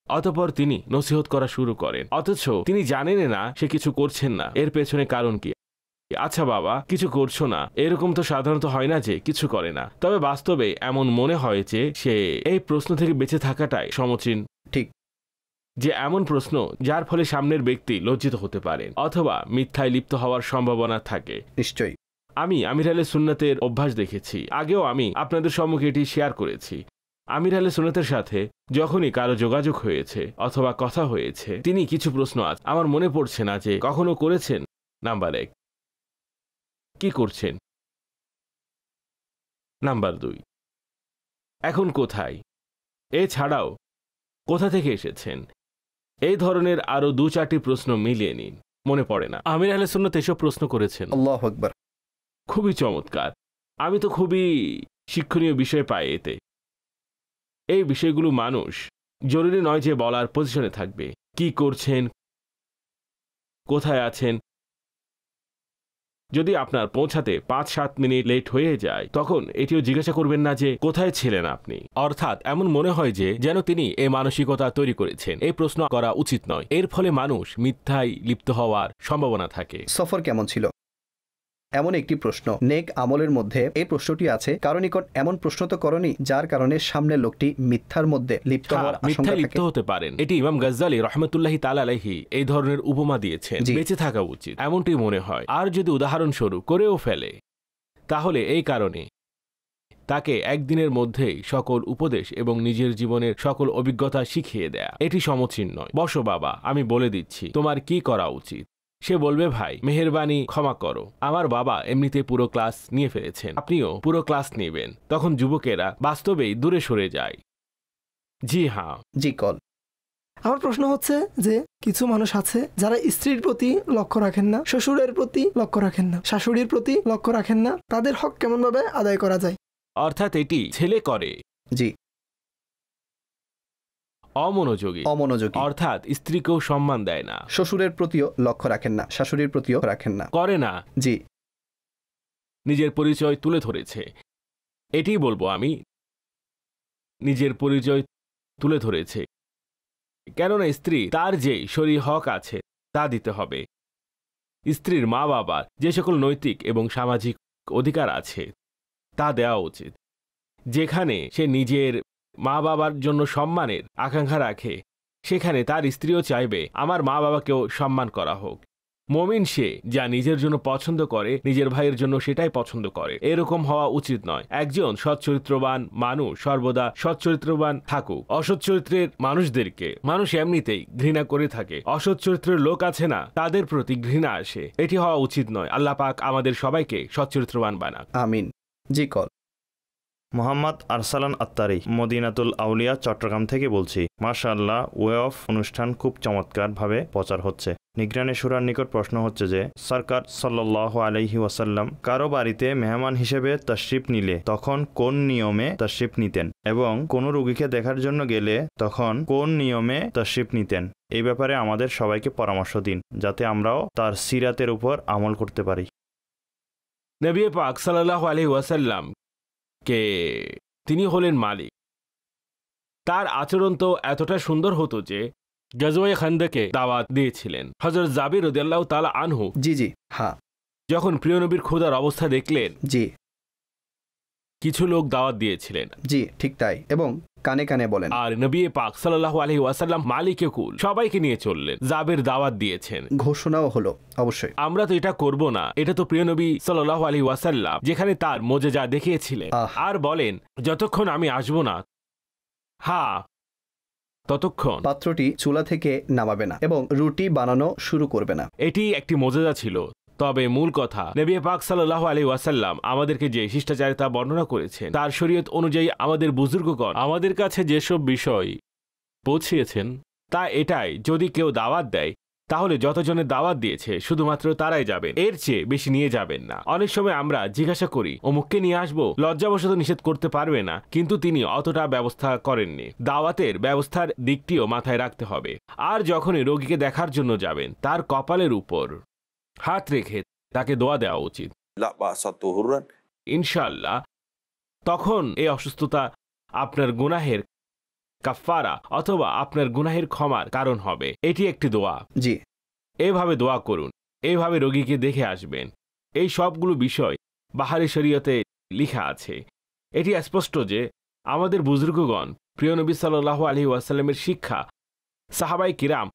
অতঃপর তিনি নসিহত করা শুরু করেন, অথচ তিনি জানেন না সে কিছু করছেন না, এর পেছনে কারণ কি। আচ্ছা বাবা, কিছু করছো না, এরকম তো সাধারণত হয় না যে কিছু করে না। তবে বাস্তবে এমন মনে হয় যে সে এই প্রশ্ন থেকে বেঁচে থাকাটাই সমীচীন। ঠিক, যে এমন প্রশ্ন যার ফলে সামনের ব্যক্তি লজ্জিত হতে পারেন অথবা মিথ্যায় লিপ্ত হওয়ার সম্ভাবনা থাকে। নিশ্চয়ই। আমি আমির আহলে সুন্নাতের অভ্যাস দেখেছি, আগেও আমি আপনাদের সম্মুখে এটি শেয়ার করেছি। আমির আহলে সুন্নাতের সাথে যখনই কারো যোগাযোগ হয়েছে অথবা কথা হয়েছে, তিনি কিছু প্রশ্ন আছে, আমার মনে পড়ছে না যে কখনো করেছেন। নাম্বার 1, কি করছেন। নাম্বার 2, এখন কোথায়। এছাড়াও কোথা থেকে এসেছেন। এই ধরনের আরো 2-4টি প্রশ্ন মিলিয়ে নিন, মনে পড়ে না। আমির আহলে সুন্নাত এসব প্রশ্ন করেছেন। আল্লাহু আকবার। খুবই চমৎকার, আমি তো খুবই শিক্ষণীয় বিষয় পাই এতে। এই বিষয়গুলো মানুষ জরুরি নয় যে বলার পজিশনে থাকবে। কি করছেন, কোথায় আছেন। যদি আপনার পৌঁছাতে 5-7 মিনিট লেট হয়ে যায়, তখন এটিও জিজ্ঞাসা করবেন না যে কোথায় ছিলেন আপনি। অর্থাৎ এমন মনে হয় যে যেন তিনি এই মানসিকতা তৈরি করেছেন। এই প্রশ্ন করা উচিত নয়, এর ফলে মানুষ মিথ্যায় লিপ্ত হওয়ার সম্ভাবনা থাকে। সফর কেমন ছিল। এমন একটি প্রশ্ন নেক আমলের মধ্যে এই প্রশ্নটি আছে, কারণ নিকট এমন প্রশ্ন তো করনি যার কারণে সামনের লোকটি মিথ্যার মধ্যে লিপ্ত হওয়ার আশঙ্কা মিথ্যায় থাকে। লিপ্ত হতে পারেন। এটি ইমাম গাজ্জালি রহমতুল্লাহি তাআলা আলাইহি এই ধরনের উপমা দিয়েছেন। জি। বেঁচে থাকা উচিত এমনটি মনে হয়, আর যদি উদাহরণস্বরূপ করেও ফেলে তাহলে এই কারণে তাকে একদিনের মধ্যেই সকল উপদেশ এবং নিজের জীবনের সকল অভিজ্ঞতা শিখিয়ে দেয়া এটি সমীচীন নয়। বসো বাবা, আমি বলে দিচ্ছি তোমার কি করা উচিত। সে বলবে, ভাই মেহেরবানি ক্ষমা করো, আমার বাবা এমনিতে পুরো ক্লাস নিয়ে ফেলেছেন, আপনিও পুরো ক্লাস নেবেন। তখন যুবকেরা বাস্তবেই দূরে সরে যায়। জি হ্যাঁ। জি কল। আমার প্রশ্ন হচ্ছে যে কিছু মানুষ আছে যারা স্ত্রীর প্রতি লক্ষ্য রাখেন না, শ্বশুরের প্রতি লক্ষ্য রাখেন না, শাশুড়ির প্রতি লক্ষ্য রাখেন না, তাদের হক কেমন ভাবে আদায় করা যায়? অর্থাৎ এটি ছেলে করে। জি। অমনোযোগী, অর্থাৎ স্ত্রীকেও সম্মান দেয় না, শ্বশুরের প্রতিও লক্ষ্য রাখেন না, শাশুড়ির প্রতিও রাখেন না, করে না। জি। নিজের পরিচয় তুলে ধরেছে, এটি বলবো আমি, নিজের পরিচয় তুলে ধরেছে, কেননা স্ত্রী তার যে শরী হক আছে তা দিতে হবে। স্ত্রীর মা বাবার যে সকল নৈতিক এবং সামাজিক অধিকার আছে তা দেওয়া উচিত। যেখানে সে নিজের মা বাবার জন্য সম্মানের আকাঙ্ক্ষা রাখে, সেখানে তার স্ত্রীও চাইবে আমার মা বাবাকেও সম্মান করা হোক। মুমিন সে যা নিজের জন্য পছন্দ করে, নিজের ভাইয়ের জন্য সেটাই পছন্দ করে। এরকম হওয়া উচিত নয়। একজন সচ্চরিত্রবান মানুষ সর্বদা সচ্চরিত্রবান থাকুক। অসৎ চরিত্রের মানুষদেরকে মানুষ এমনিতেই ঘৃণা করে থাকে। অসৎ চরিত্রের লোক আছে না, তাদের প্রতি ঘৃণা আসে। এটি হওয়া উচিত নয়। আল্লাহ পাক আমাদের সবাইকে সচ্চরিত্রবান বানাক। আমিন। জি কল। মোহাম্মদ আরসালান আত্তারি, মদিনাতুল আউলিয়া, চট্টগ্রাম থেকে বলছি। মাশাআল্লাহ, ওয়ে অফ অনুষ্ঠান খুব চমৎকারভাবে প্রচার হচ্ছে। নিগরানি শুরার নিকট প্রশ্ন হচ্ছে যে সরকার সাল্লাল্লাহু আলাইহি ওয়াসাল্লাম কারো বাড়িতে মেহমান হিসেবে তশরিফ নিলে তখন কোন নিয়মে তশরিফ নিতেন, এবং কোন রোগীকে দেখার জন্য গেলে তখন কোন নিয়মে তশরিফ নিতেন? এই ব্যাপারে আমাদের সবাইকে পরামর্শ দিন, যাতে আমরাও তার সিরাতের উপর আমল করতে পারি। নবী পাক সাল্লাল্লাহু আলাইহি ওয়াসাল্লাম কে তিনি হলেন মালিক। তার আচরণ তো এতটা সুন্দর হতো যে গজওয়ে খান্দকে দাওয়াত দিয়েছিলেন হযরত জাবির রাদিয়াল্লাহু তাআলা আনহু। জি জি হ্যাঁ। যখন প্রিয় নবীর ক্ষুধার অবস্থা দেখলেন, জি, কিছু লোক দাওয়াত দিয়েছিলেন। জি ঠিক তাই, এবং কানে কানে বলেন। আর নবী পাক সাল্লাল্লাহু আলাইহি ওয়াসাল্লাম মালিকে কুল সবাইকে নিয়ে চললেন। জাবির দাওয়াত দিয়েছেন, ঘোষণাও হলো। অবশ্যই আমরা তো এটা করব না, এটা তো প্রিয় নবী সাল্লাল্লাহু আলাইহি ওয়াসাল্লাম যেখানে তার মোজেজা দেখিয়েছিলেন। আর বলেন যতক্ষণ আমি আসব না, হ্যাঁ ততক্ষণ পাত্রটি চুলা থেকে নামাবে না এবং রুটি বানানো শুরু করবে না। এটি একটি মোজেজা ছিল। তবে মূল কথা, নবী পাক সাল্লাল্লাহু আলাইহি ওয়াসাল্লাম আমাদেরকে যে শিষ্টাচারিতা বর্ণনা করেছেন, তার শরীয়ত অনুযায়ী আমাদের বুজুর্গগণ আমাদের কাছে যেসব বিষয় পৌঁছিয়েছেন তা এটাই, যদি কেউ দাওয়াত দেয় তাহলে যতজনের দাওয়াত দিয়েছে শুধুমাত্র তারাই যাবেন, এর চেয়ে বেশি নিয়ে যাবেন না। অনেক সময় আমরা জিজ্ঞাসা করি অমুককে নিয়ে আসবো, লজ্জাবশত নিষেধ করতে পারবে না, কিন্তু তিনি অতটা ব্যবস্থা করেননি। দাওয়াতের ব্যবস্থার দিকটিও মাথায় রাখতে হবে। আর যখনই রোগীকে দেখার জন্য যাবেন, তার কপালের উপর হাত রেখে তাকে দোয়া দেওয়া উচিত, ইনশাআল্লাহ তখন এই অসুস্থতা আপনার গুনাহের কাফারা অথবা আপনার গুনাহের ক্ষমার কারণ হবে। এটি একটি দোয়া। জি, এভাবে দোয়া করুন, এইভাবে রোগীকে দেখে আসবেন। এই সবগুলো বিষয় বাহারি শরীয়তে লেখা আছে। এটি স্পষ্ট যে আমাদের বুজুর্গগণ প্রিয় নবী সাল্লাল্লাহু আলাইহি ওয়াসাল্লামের শিক্ষা, সাহাবায়ে কিরাম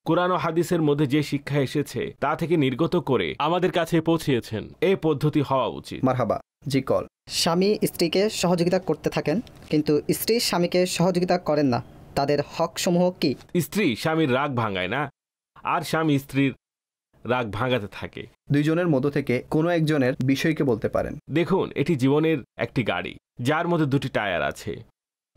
কুরআন ও হাদিসের মধ্যে যে শিক্ষা এসেছে তা থেকে নির্গত করে আমাদের কাছে পৌঁছিয়েছেন। এই পদ্ধতি হওয়া উচিত। মারহাবা। জি কল। স্বামী স্ত্রীকে সহযোগিতা করতে থাকেন, কিন্তু স্ত্রী স্বামীকে সহযোগিতা করেন না, তাদের হক সমূহ কি? স্ত্রী স্বামীর রাগ ভাঙায় না, আর স্বামী স্ত্রীর রাগ ভাঙাতে থাকে। দুইজনের মধ্য থেকে কোনো একজনের বিষয়কে বলতে পারেন। দেখুন, এটি জীবনের একটি গাড়ি যার মধ্যে দুটি টায়ার আছে।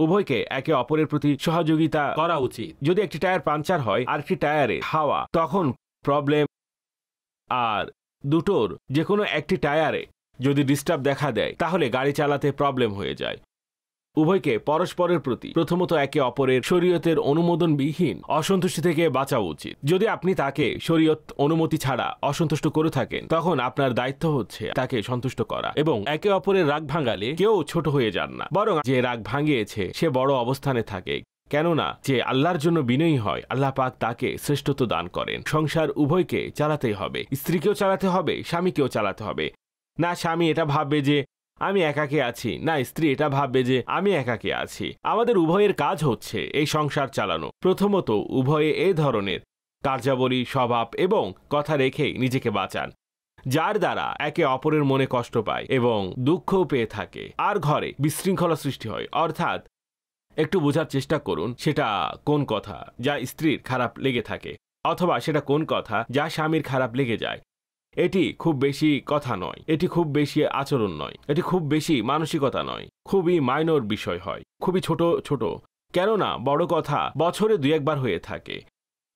উভয়কে একে অপরের প্রতি সহযোগিতা করা উচিত। যদি একটি টায়ার পাঞ্চার হয় আর একটি টায়ারে হাওয়া, তখন প্রবলেম। আর দুটোর যে কোনো একটি টায়ারে যদি ডিস্টার্ব দেখা দেয় তাহলে গাড়ি চালাতে প্রবলেম হয়ে যায়। উভয়কে পরস্পরের প্রতি প্রথমত একে অপরের শরীয়তের অনুমোদনবিহীন অসন্তুষ্টি থেকে বাঁচা উচিত। যদি আপনি তাকে শরীয়ত অনুমতি ছাড়া অসন্তুষ্ট করে থাকেন, তখন আপনার দায়িত্ব হচ্ছে তাকে সন্তুষ্ট করা। এবং একে অপরের রাগ ভাঙালে কেউ ছোট হয়ে যান না, বরং যে রাগ ভাঙিয়েছে সে বড় অবস্থানে থাকে। কেননা যে আল্লাহর জন্য বিনয়ী হয় আল্লাহ পাক তাকে শ্রেষ্ঠত্ব দান করেন। সংসার উভয়কে চালাতেই হবে, স্ত্রীকেও চালাতে হবে, স্বামীকেও চালাতে হবে। না স্বামী এটা ভাববে যে আমি একাকে আছি, না স্ত্রী এটা ভাববে যে আমি একাকে আছি। আমাদের উভয়ের কাজ হচ্ছে এই সংসার চালানো। প্রথমত উভয়ে এই ধরনের কার্যাবলী, স্বভাব এবং কথা রেখেই নিজেকে বাঁচান, যার দ্বারা একে অপরের মনে কষ্ট পায় এবং দুঃখও পেয়ে থাকে, আর ঘরে বিশৃঙ্খলা সৃষ্টি হয়। অর্থাৎ একটু বোঝার চেষ্টা করুন সেটা কোন কথা যা স্ত্রীর খারাপ লেগে থাকে, অথবা সেটা কোন কথা যা স্বামীর খারাপ লেগে যায়। এটি খুব বেশি কথা নয়, এটি খুব বেশি আচরণ নয়, এটি খুব বেশি মানসিকতা নয়, খুবই মাইনর বিষয় হয়, খুবই ছোট ছোট। কেননা বড় কথা বছরে 2-1 বার হয়ে থাকে,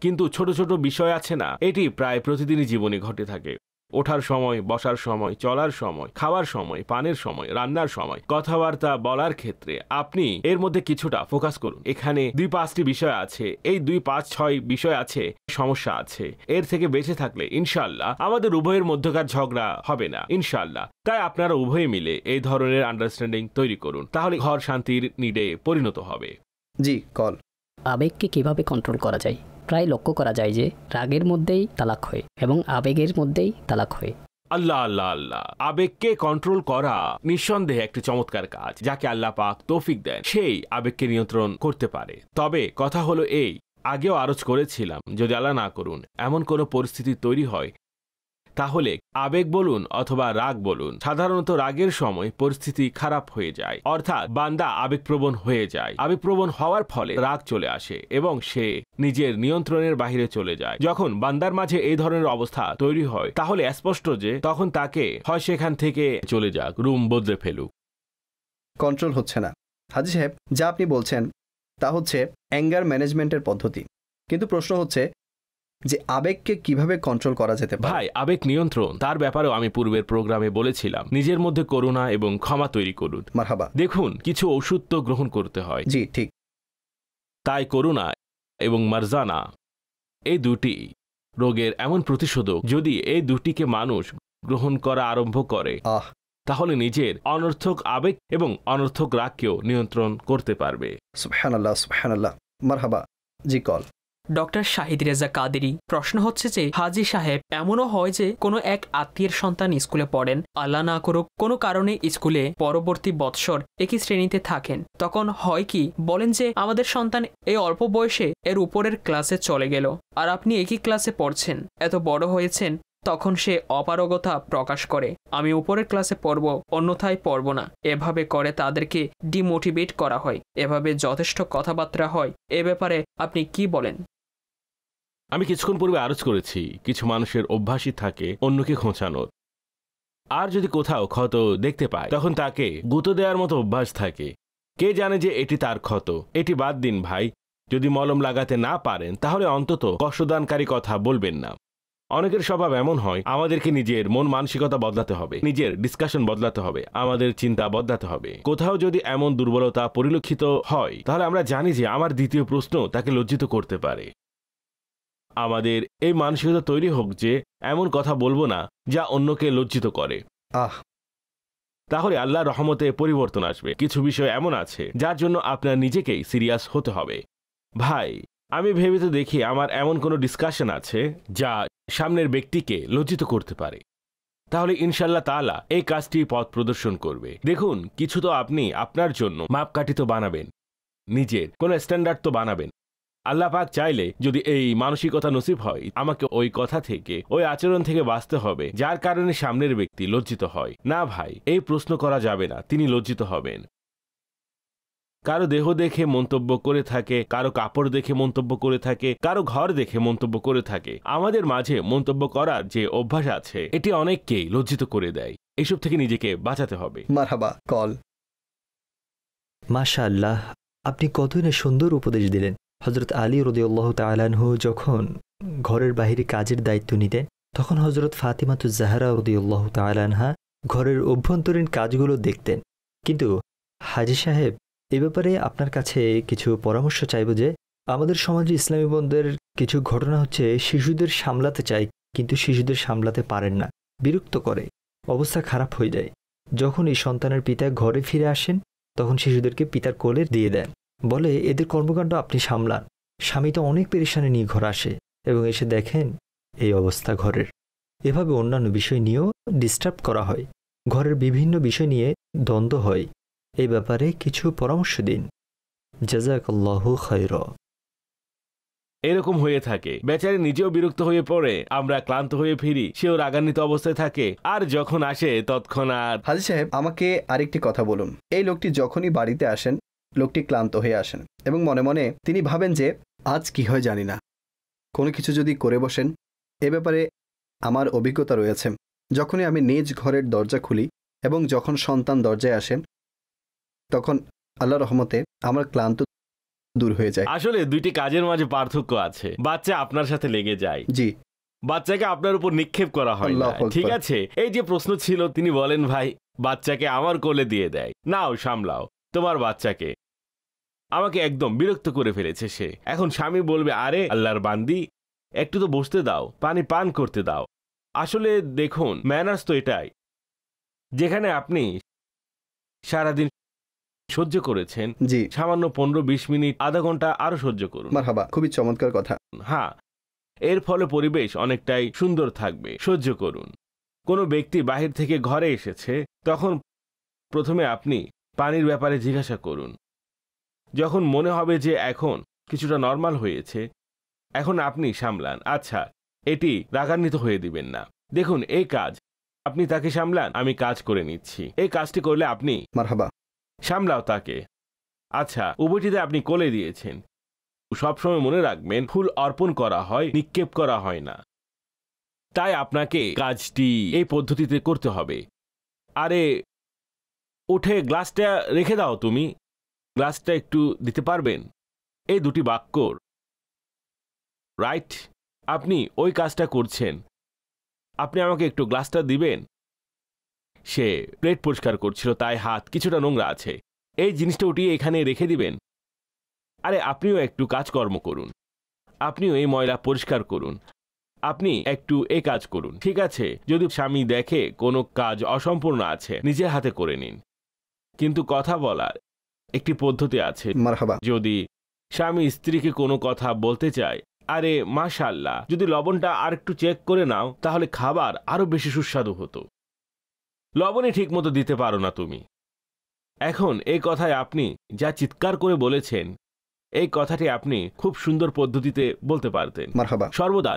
কিন্তু ছোট ছোট বিষয় আছে না, এটি প্রায় প্রতিদিনই জীবনে ঘটে থাকে। ওঠার সময়, বসার সময়, চলার সময়, খাওয়ার সময়, পানের সময়, রান্নার সময়, কথাবার্তা বলার ক্ষেত্রে আপনি এর মধ্যে কিছুটা ফোকাস করুন। এখানে 2-5টি বিষয় আছে, এই 2-5-6 বিষয় আছে, সমস্যা আছে। এর থেকে বেঁচে থাকলে ইনশাআল্লাহ আমাদের উভয়ের মধ্যকার ঝগড়া হবে না ইনশাআল্লাহ। তাই আপনারা উভয়ে মিলে এই ধরনের আন্ডারস্ট্যান্ডিং তৈরি করুন, তাহলে ঘর শান্তির নিডে পরিণত হবে। জি কল। আবেগকে কিভাবে কন্ট্রোল করা যায়? প্রায় লক্ষ্য করা যায় যে রাগের মধ্যেই তালাক হয় এবং আবেগের মধ্যেই তালাক হয়। আল্লাহ আল্লাহ আল্লাহ, আবেগকে কন্ট্রোল করা নিঃসন্দেহে একটি চমৎকার কাজ, যাকে আল্লাহ পাক তৌফিক দেন সেই আবেগকে নিয়ন্ত্রণ করতে পারে। তবে কথা হলো এই, আগেও আরজ করেছিলাম, যদি আল্লাহ না করুন এমন কোনো পরিস্থিতি তৈরি হয়, তাহলে আবেগ বলুন অথবা রাগ বলুন, সাধারণত রাগের সময় পরিস্থিতি খারাপ হয়ে যায়, অর্থাৎ বান্দা আবেগপ্রবণ হয়ে যায়। আবেগপ্রবণ হওয়ার ফলে রাগ চলে আসে এবং সে নিজের নিয়ন্ত্রণের বাহিরে চলে যায়। যখন বান্দার মাঝে এই ধরনের অবস্থা তৈরি হয়, তাহলে স্পষ্ট যে তখন তাকে হয় সেখান থেকে চলে যাক, রুম বদলে ফেলুক। কন্ট্রোল হচ্ছে না। হাজি সাহেব, যা আপনি বলছেন তা হচ্ছে অ্যাঙ্গার ম্যানেজমেন্টের পদ্ধতি, কিন্তু প্রশ্ন হচ্ছে যে আবেগকে কিভাবে কন্ট্রোল করা যেতে পারে? ভাই, আবেগ নিয়ন্ত্রণ তার ব্যাপারেও আমি পূর্বের প্রোগ্রামে বলেছিলাম, নিজের মধ্যে করুণা এবং ক্ষমা তৈরি করুন। মারহাবা। দেখুন, কিছু ওষুধ তো গ্রহণ করতে হয়। জি ঠিক। তাই করুণা এবং মারজানা এই দুটি রোগের এমন প্রতিষেধক, যদি এই দুটিকে মানুষ গ্রহণ করা আরম্ভ করে তাহলে নিজের অনর্থক আবেগ এবং অনর্থক রাগকেও নিয়ন্ত্রণ করতে পারবে। সুবহানাল্লাহ সুবহানাল্লাহ। মারহাবা। জি কল। ডক্টর শাহিদ রেজা কাদেরি, প্রশ্ন হচ্ছে যে হাজি সাহেব, এমনও হয় যে কোনো এক আত্মীয়ের সন্তান স্কুলে পড়েন, আল্লাহ না করুক কোনো কারণে স্কুলে পরবর্তী বৎসর একই শ্রেণীতে থাকেন, তখন হয় কি বলেন যে আমাদের সন্তান এই অল্প বয়সে এর উপরের ক্লাসে চলে গেল, আর আপনি একই ক্লাসে পড়ছেন, এত বড় হয়েছেন, তখন সে অপারগতা প্রকাশ করে, আমি উপরের ক্লাসে পড়ব, অন্যথায় পড়ব না। এভাবে করে তাদেরকে ডিমোটিভেট করা হয়, এভাবে যথেষ্ট কথাবার্তা হয়। এ ব্যাপারে আপনি কি বলেন? আমি কিছুক্ষণ পূর্বে আরজ করেছি, কিছু মানুষের অভ্যাসই থাকে অন্যকে খোঁচানোর, আর যদি কোথাও ক্ষত দেখতে পায় তখন তাকে গুঁতো দেওয়ার মতো অভ্যাস থাকে। কে জানে যে এটি তার ক্ষত? এটি বাদ দিন ভাই, যদি মলম লাগাতে না পারেন তাহলে অন্তত কষ্টদানকারী কথা বলবেন না। অনেকের স্বভাব এমন হয়, আমাদেরকে নিজের মন মানসিকতা বদলাতে হবে, নিজের ডিসকাশন বদলাতে হবে, আমাদের চিন্তা বদলাতে হবে। কোথাও যদি এমন দুর্বলতা পরিলক্ষিত হয় তাহলে আমরা জানি যে আমার দ্বিতীয় প্রশ্ন তাকে লজ্জিত করতে পারে। আমাদের এই মানসিকতা তৈরি হোক যে এমন কথা বলবো না যা অন্যকে লজ্জিত করে। তাহলে আল্লাহর রহমতে পরিবর্তন আসবে। কিছু বিষয় এমন আছে যার জন্য আপনার নিজেকেই সিরিয়াস হতে হবে। ভাই, আমি ভেবে তো দেখি আমার এমন কোনো ডিসকাশন আছে যা সামনের ব্যক্তিকে লজ্জিত করতে পারে, তাহলে ইনশাল্লাহ তাআলা এই কাজটি পথ প্রদর্শন করবে। দেখুন, কিছু তো আপনি আপনার জন্য মাপকাঠি তো বানাবেন, নিজের কোনো স্ট্যান্ডার্ড তো বানাবেন। আল্লাহ পাক চাইলে যদি এই মানসিকতা নসিব হয়, আমাকে ওই কথা থেকে, ওই আচরণ থেকে বাঁচতে হবে যার কারণে সামনের ব্যক্তি লজ্জিত হয়। না ভাই, এই প্রশ্ন করা যাবে না, তিনি লজ্জিত হবেন। কারো দেহ দেখে মন্তব্য করে থাকে, কারো কাপড় দেখে মন্তব্য করে থাকে, কারো ঘর দেখে মন্তব্য করে থাকে। আমাদের মাঝে মন্তব্য করার যে অভ্যাস আছে, এটি অনেককেই লজ্জিত করে দেয়। এসব থেকে নিজেকে বাঁচাতে হবে। মারহাবা। কল। মাশাআল্লাহ, আপনি কতই না সুন্দর উপদেশ দিলেন। হযরত আলী রাদিয়াল্লাহু তাআলা আনহু যখন ঘরের বাইরে কাজের দায়িত্ব নিতেন, তখন হযরত ফাতিমাতুজ জাহরা রাদিয়াল্লাহু তাআলা আনহা ঘরের অভ্যন্তরীণ কাজগুলো দেখতেন। কিন্তু হাজী সাহেব, এ ব্যাপারে আপনার কাছে কিছু পরামর্শ চাইব যে আমাদের সমাজে ইসলামী বোনদের কিছু ঘটনা হচ্ছে, শিশুদের সামলাতে চায় কিন্তু শিশুদের সামলাতে পারেন না, বিরক্ত করে, অবস্থা খারাপ হয়ে যায়। যখন এই সন্তানের পিতা ঘরে ফিরে আসেন তখন শিশুদেরকে পিতার কোলে দিয়ে দেন, বলে এদের কর্মকাণ্ড আপনি সামলান। স্বামী তো অনেক পেরেশানি নিয়ে ঘর আসে এবং এসে দেখেন এই অবস্থা ঘরের। এভাবে অন্যান্য বিষয় নিয়েও ডিস্টার্ব করা হয়, ঘরের বিভিন্ন বিষয় নিয়ে দ্বন্দ্ব হয়। এই ব্যাপারে কিছু পরামর্শ দিন। জাযাকাল্লাহু খায়রা। এরকম হয়ে থাকে, বেচারি নিজেও বিরক্ত হয়ে পড়ে, আমরা ক্লান্ত হয়ে ফিরি, সেও রাগান্বিত অবস্থায় থাকে, আর যখন আসে তৎক্ষণাৎ। হাজী সাহেব, আমাকে আরেকটি কথা বলুন। এই লোকটি যখনই বাড়িতে আসেন, লোকটি ক্লান্ত হয়ে আসেন এবং মনে মনে তিনি ভাবেন যে আজ কি হয় জানি না, কোনো কিছু যদি করে বসেন। এ ব্যাপারে আমার অভিজ্ঞতা রয়েছে। যখনই আমি নিজ ঘরের দরজা খুলি এবং যখন সন্তান দরজায় আসেন, তখন আল্লাহর রহমতে আমার ক্লান্ত দূর হয়ে যায়। আসলে দুইটি কাজের মাঝে পার্থক্য আছে। বাচ্চা আপনার সাথে লেগে যায়, জি, বাচ্চাকে আপনার উপর নিক্ষেপ করা হয় না, ঠিক আছে? এই যে প্রশ্ন ছিল, তিনি বলেন ভাই বাচ্চাকে আমার কোলে দিয়ে দেয়, নাও সামলাও তোমার বাচ্চাকে। আমাকে একদম বিরক্ত করে ফেলেছে সে। এখন স্বামী বলবে, আরে আল্লাহর বান্দি, একটু তো বসতে দাও, পানি পান করতে দাও। আসলে দেখুন, ম্যানার্স তো এটাই, যেখানে আপনি সারাদিন সহ্য করেছেন, জি, সামান্য 15-20 মিনিট, আধা ঘন্টা আরো সহ্য করুন। মারহাবা, খুবই চমৎকার কথা। হ্যাঁ, এর ফলে পরিবেশ অনেকটাই সুন্দর থাকবে। সহ্য করুন। কোনো ব্যক্তি বাহির থেকে ঘরে এসেছে, তখন প্রথমে আপনি পানির ব্যাপারে জিজ্ঞাসা করুন। যখন মনে হবে যে এখন কিছুটা নর্মাল হয়েছে, এখন আপনি সামলান। আচ্ছা, এটি রাগান্বিত হয়ে দিবেন না। দেখুন, এই কাজ আপনি তাকে সামলান, আমি কাজ করে নিচ্ছি। এই কাজটি করলে আপনি মারহাবা, সামলাও তাকে। আচ্ছা, উভয়টিতে আপনি কোলে দিয়েছেন। সবসময় মনে রাখবেন, ফুল অর্পণ করা হয়, নিক্ষেপ করা হয় না। তাই আপনাকে কাজটি এই পদ্ধতিতে করতে হবে। আরে উঠে গ্লাসটা রেখে দাও, তুমি গ্লাসটা একটু দিতে পারবেন? এই দুটি বাক্য, রাইট? আপনি ওই কাজটা করছেন, আপনি আমাকে একটু গ্লাসটা দিবেন? সে প্লেট পরিষ্কার করছিল, তাই হাত কিছুটা নোংরা আছে, এই জিনিসটা উঠিয়ে এখানে রেখে দিবেন। আরে আপনিও একটু কাজকর্ম করুন, আপনিও এই ময়লা পরিষ্কার করুন, আপনি একটু এই কাজ করুন, ঠিক আছে? যদি স্বামী দেখে কোনো কাজ অসম্পূর্ণ আছে, নিজের হাতে করে নিন। কিন্তু কথা বলার একটি পদ্ধতি আছে। মারহাবা। যদি স্বামী স্ত্রীকে কোনো কথা বলতে চায়, আরে মাশাআল্লাহ, যদি লবণটা আর একটু চেক করে নাও, তাহলে খাবার আরো বেশি সুস্বাদু হতো। লবণই ঠিক মতো দিতে পারো না তুমি। এখন এই কথায় আপনি যা চিৎকার করে বলেছেন, এই কথাটি আপনি খুব সুন্দর পদ্ধতিতে বলতে পারতেন। মারহাবা। সর্বদা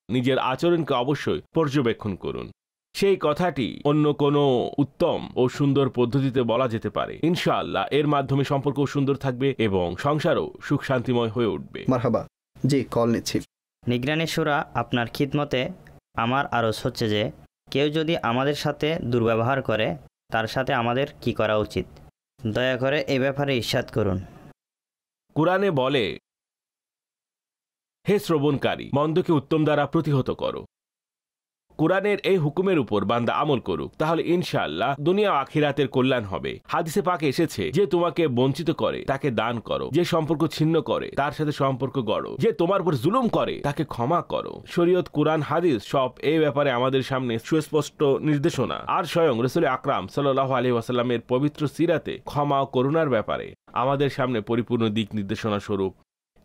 নিজের আচরণকে অবশ্যই পর্যবেক্ষণ করুন। সেই কথাটি অন্য কোনো উত্তম ও সুন্দর পদ্ধতিতে বলা যেতে পারে। ইনশাআল্লাহ এর মাধ্যমে সম্পর্কও সুন্দর থাকবে এবং সংসারও সুখ শান্তিময় হয়ে উঠবে। মারহাবা। জি, কল নিচ্ছি। নিগরানি শুরা আপনার খিদমতে। আমার আরজ হচ্ছে যে কেউ যদি আমাদের সাথে দুর্ব্যবহার করে, তার সাথে আমাদের কি করা উচিত? দয়া করে এই ব্যাপারে ইরশাদ করুন। কুরআনে বলে, হে শ্রবণকারী, মন্দকে উত্তম দ্বারা প্রতিহত করো। কুরআনের এই হুকুমের উপর বান্দা আমল করুক, তাহলে ইনশাআল্লাহ দুনিয়া ও আখিরাতের কল্যাণ হবে। হাদিসে পাকে এসেছে, যে তোমাকে বঞ্চিত করে তাকে দান করো, যে সম্পর্ক ছিন্ন করে তার সাথে সম্পর্ক গড়ো, যে তোমার উপর জুলুম করে তাকে ক্ষমা করো। শরীয়ত, কুরআন, হাদিস সব এই ব্যাপারে আমাদের সামনে সুস্পষ্ট নির্দেশনা। আর স্বয়ং রাসূল আকরাম সাল্লাল্লাহু আলাইহি ওয়াসাল্লামের পবিত্র সিরাতে ক্ষমা ও করুণার ব্যাপারে আমাদের সামনে পরিপূর্ণ দিক নির্দেশনা স্বরূপ